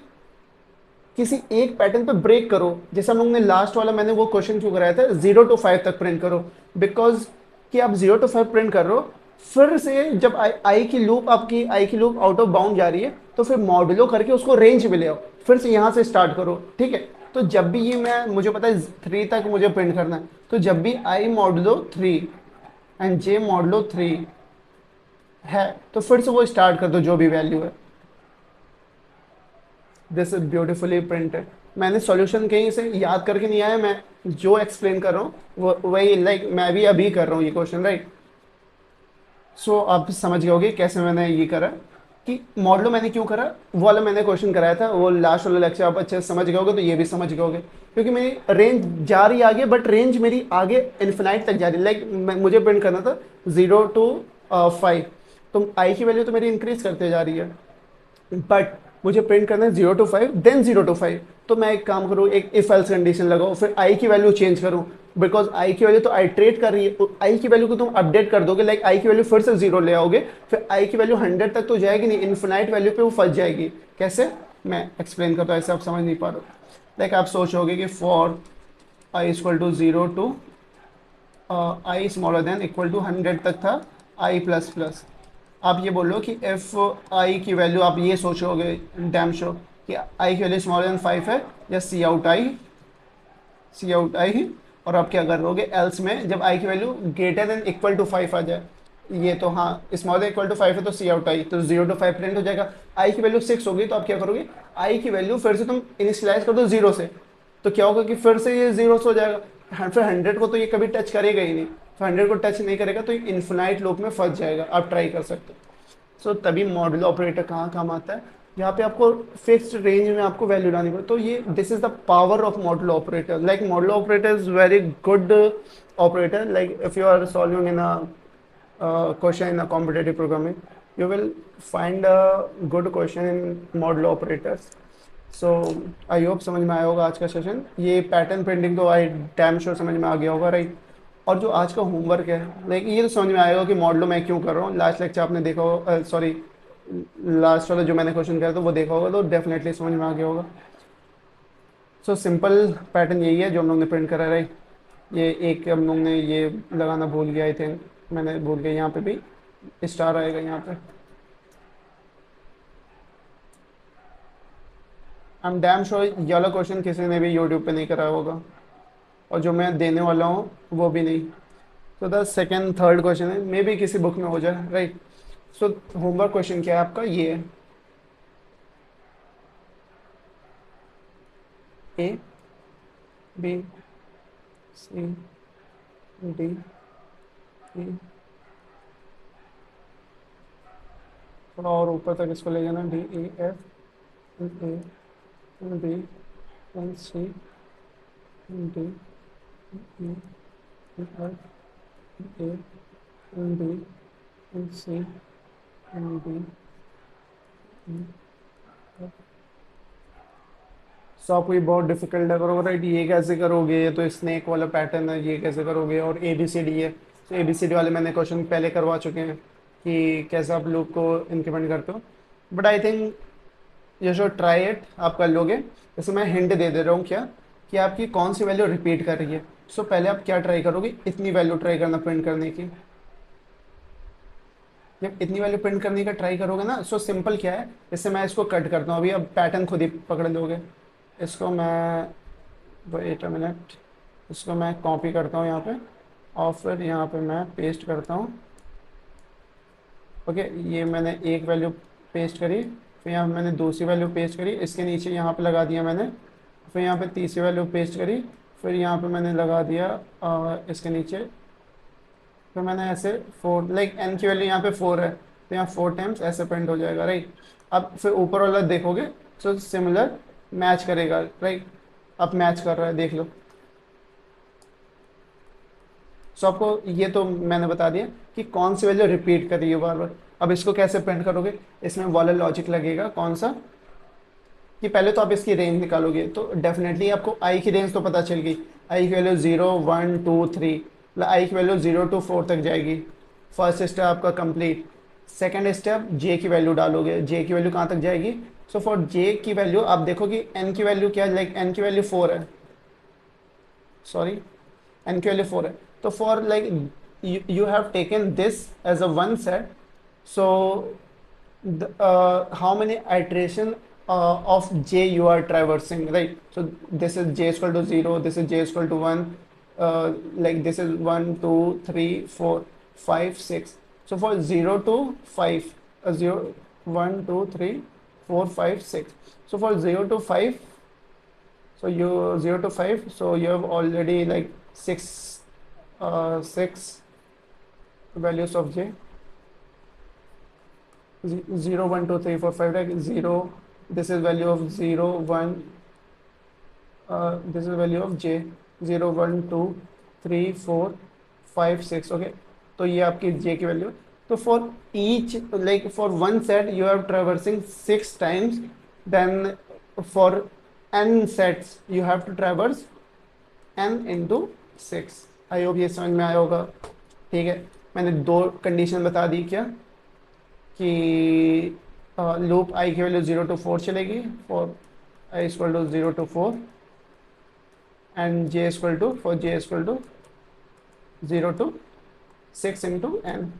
किसी एक पैटर्न पे ब्रेक करो। जैसे हम लोग ने लास्ट वाला मैंने वो क्वेश्चन क्यों कराया था, 0 to 5 तक प्रिंट करो, बिकॉज कि आप 0 to 5 प्रिंट कर रहे हो, फिर से जब आई की लूप, आपकी आई की लूप आउट ऑफ बाउंड जा रही है, तो फिर मॉडुलो करके उसको रेंज में ले आओ, फिर से यहाँ से स्टार्ट करो, ठीक है। तो जब भी ये मैं, मुझे पता है 3 तक मुझे प्रिंट करना है, तो जब भी आई मॉडुलो 3 एंड जे मॉडुलो 3 है, तो फिर से वो स्टार्ट कर दो जो भी वैल्यू है। This is beautifully printed. मैंने सॉल्यूशन कहीं से याद करके नहीं आया, मैं जो एक्सप्लेन कर रहा हूँ वो वही, लाइक मैं भी अभी कर रहा हूँ ये क्वेश्चन, राइट। सो आप समझ गए होगे कैसे मैंने ये करा, कि मॉडलो मैंने क्यों करा। वो वाला मैंने क्वेश्चन कराया था, वो लास्ट वाला लेक्चर आप अच्छे से समझ गए होगे, तो ये भी समझ गए होगे, क्योंकि मेरी रेंज जा रही आगे, बट रेंज मेरी आगे इन्फिनाइट तक जा रही है। लाइक मुझे प्रिंट करना था 0 to 5, तो आई की वैल्यू तो मेरी इंक्रीज करते जा रही है, बट मुझे प्रिंट करना है 0 to 5 देन 0 to 5। तो मैं एक काम करूँ, एक इफ एल्स कंडीशन लगाऊँ, फिर आई की वैल्यू चेंज करूँ, बिकॉज आई की वैल्यू तो आइट्रेट कर रही है, आई की वैल्यू को तुम अपडेट कर दोगे, लाइक आई की वैल्यू फिर से 0 ले आओगे, फिर आई की वैल्यू 100 तक तो जाएगी नहीं, इन्फिनाइट वैल्यू पे वो फंस जाएगी। कैसे, मैं एक्सप्लेन करता हूँ, ऐसे आप समझ नहीं पा रहे। लाइक आप सोचोगे कि for i equal to 0 to i smaller than equal to 100 तक था आई प्लस प्लस। आप ये बोलो कि एफ आई की वैल्यू, आप ये सोचोगे डैम शो कि आई की वैल्यू स्मॉलर देन 5 है, या सी out I, C out I. और आप क्या करोगे एल्स में, जब आई की value greater than equal to 5 आ जाए, ये तो हाँ स्मॉलर देन इक्वल टू 5 है, तो सी आउट आई, तो 0 to 5 प्रिंट हो जाएगा। आई की वैल्यू 6 होगी, तो आप क्या करोगे, आई की वैल्यू फिर से तुम इनिशियलाइज कर दो 0 से, तो क्या होगा कि फिर से ये 0 से हो जाएगा। फिर 100 को तो ये कभी टच करेगा ही नहीं, फिर 100 को टच नहीं करेगा तो ये इन्फिनाइट लूप में फंस जाएगा। आप ट्राई कर सकते हो। सो तभी मॉडुलो ऑपरेटर कहाँ काम आता है, यहाँ पे आपको फिक्स्ड रेंज में आपको वैल्यू लानी पड़े। तो ये this is the power of modulo operator. Like modulo operator is very good operator. Like if you are solving in a question in a competitive programming, you will find a good question in modulo operators. So I hope समझ में आया होगा आज का session. ये pattern printing तो आई damn sure समझ में आ गया होगा, राइट। और जो आज का होमवर्क है, लाइक ये तो समझ में आएगा कि मॉडलो मैं क्यों कर रहा हूँ। लास्ट लेक्चर आपने देखा होगा, सॉरी लास्ट वाला जो मैंने क्वेश्चन किया था वो देखा होगा, तो डेफिनेटली समझ में आ गया होगा। सो सिंपल पैटर्न यही है जो हम लोग ने प्रिंट करा है, राइट। ये एक हम लोग ने ये लगाना भूल गया, आई थिंक मैंने भूल गया, यहाँ पे भी स्टार आएगा यहाँ पे। आई एम डैम श्योर ये वाला क्वेश्चन किसी ने भी यूट्यूब पे नहीं कराया होगा, और जो मैं देने वाला हूँ वो भी नहीं। तो द सेकेंड थर्ड क्वेश्चन है, मे बी किसी बुक में हो जाए, राइट। सो होमवर्क क्वेश्चन क्या है आपका, ये है ए बी सी डी ई, थोड़ा और ऊपर तक इसको ले जाना, D E F A B N C D E F A B N C D E. So आपको ये बहुत डिफिकल्ट लग रहा होगा, राइट। ये कैसे करोगे, ये तो स्नेक वाला पैटर्न है, ये कैसे करोगे, और ए बी सी डी है। तो ए बी सी डी वाले मैंने क्वेश्चन पहले करवा चुके हैं कि कैसे आप लूप को इंक्रीमेंट करते हो, but I think you should try it, आप कर लोगे। जैसे मैं हिंट दे रहा हूँ क्या, कि आपकी कौन सी वैल्यू रिपीट कर रही है। सो पहले आप क्या ट्राई करोगे, इतनी वैल्यू ट्राई करना प्रिंट करने की। जब इतनी वैल्यू प्रिंट करने का ट्राई करोगे ना, सो सिंपल क्या है, जैसे मैं इसको कट करता हूँ अभी, अब पैटर्न खुद ही पकड़ लोगे। इसको मैं, वेट अ मिनट, इसको मैं कॉपी करता हूँ यहाँ पे, और फिर यहाँ पे मैं पेस्ट करता हूँ। ओके, ये मैंने एक वैल्यू पेस्ट करी, फिर यहाँ मैंने दूसरी वैल्यू पेस्ट करी, इसके नीचे यहाँ पे लगा दिया मैंने, फिर यहाँ पे तीसरी वैल्यू पेस्ट करी, फिर यहाँ पे मैंने लगा दिया इसके नीचे, फिर मैंने ऐसे 4, लाइक एन की वैल्यू यहाँ पे 4 है, तो यहाँ 4 टाइम्स ऐसे प्रिंट हो जाएगा, राइट। अब फिर ऊपर वाला देखोगे, सो सिमिलर मैच करेगा, राइट। अब मैच कर रहा है, देख लो। सो आपको ये तो मैंने बता दिया कि कौन सी वैल्यू रिपीट कर रही है बार बार। अब इसको कैसे प्रिंट करोगे, इसमें वाला लॉजिक लगेगा कौन सा, कि पहले तो आप इसकी रेंज निकालोगे, तो डेफिनेटली आपको आई की रेंज तो पता चल गई, आई की वैल्यू 0 1 2 3, मतलब आई की वैल्यू 0 to 4 तक जाएगी। फर्स्ट स्टेप आपका कंप्लीट। सेकंड स्टेप जे की वैल्यू डालोगे, जे की वैल्यू कहाँ तक जाएगी। सो फॉर जे की वैल्यू आप देखो कि एन की वैल्यू क्या है, लाइक एन की वैल्यू 4 है, सॉरी एन की वैल्यू 4 है। तो for like you have taken this as a one set, so how many iteration of j you are traversing, right? So this is j is equal to 0, this is j is equal to 1, like this is 1 2 3 4 5 6. So for 0 to 5, 0 1 2 3 4 5 6. So for 0 to 5, so you 0 to 5, so you have already like 6 values of j. 0 1 2 3 4 5, like 0, this is value of 0 1, this is value of j, 0 1 2 3 4 5 6, okay. तो ये आपकी j की value. तो for each like for one set you are traversing 6 times, then for n sets you have to traverse n into 6। I hope ये समझ में आया होगा, ठीक है। मैंने दो कंडीशन बता दी क्या, कि लूप आई की वैल्यू 0 to 4 चलेगी, for i equal to 0 to 4, and j equal to for j equal to 0 to 6 into n,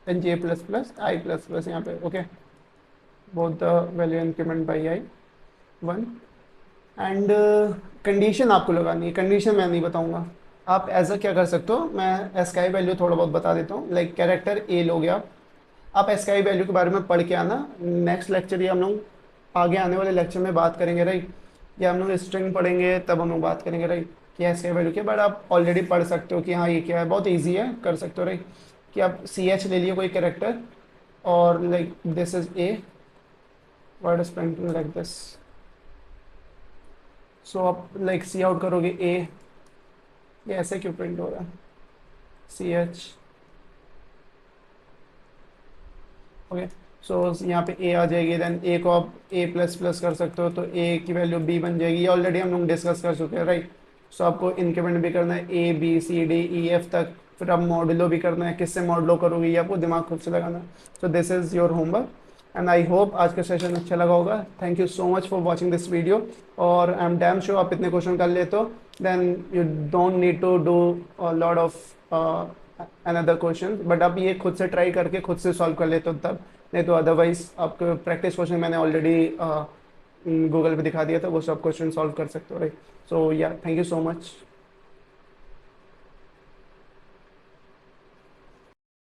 n j plus plus i plus plus यहाँ पे, okay. Both the value increment by i 1, and condition आपको लगानी है। Condition मैं नहीं बताऊंगा, आप as अ क्या कर सकते हो, मैं एस का वैल्यू थोड़ा बहुत बता देता हूँ। लाइक कैरेक्टर ए लोगे आप एसकाई वैल्यू के बारे में पढ़ के आना। नेक्स्ट लेक्चर ये हम लोग आगे आने वाले लेक्चर में बात करेंगे, राइट। या हम लोग स्ट्रिंग पढ़ेंगे तब हम लोग बात करेंगे, राइट, कि एसकाई वैल्यू के। बट आप ऑलरेडी पढ़ सकते हो कि हाँ ये क्या है, बहुत ईजी है, कर सकते हो, राइट। कि आप सी एच ले लिए कोई कैरेक्टर, और like this is a, word is printing like this. So आप लाइक सी आउट करोगे ए, ये ऐसे क्यों प्रिंट हो रहा है, सी एच, ओके। सो यहाँ पे ए आ जाएगी, देन ए को आप ए प्लस प्लस कर सकते हो, तो ए की वैल्यू बी बन जाएगी। ये ऑलरेडी हम लोग डिस्कस कर चुके हैं, राइट। सो आपको इंक्रीमेंट भी करना है A B C D E F तक, फिर आप मॉडुलो भी करना है। किससे मॉडुलो करोगे ये आपको दिमाग खुद से लगाना है। सो this is your homework, and I hope आज का सेशन अच्छा लगा होगा। Thank you so much for watching this video, और आई एम डैम श्योर आप इतने क्वेश्चन कर लेते हो, then you don't need to do lot of another question, but आप ये खुद से ट्राई करके खुद से सॉल्व कर लेते हो तब, नहीं तो अदरवाइज आपको प्रैक्टिस क्वेश्चन मैंने ऑलरेडी गूगल पे दिखा दिया था, वो सब क्वेश्चन सॉल्व कर सकते हो, राइट। सो या थैंक यू सो मच।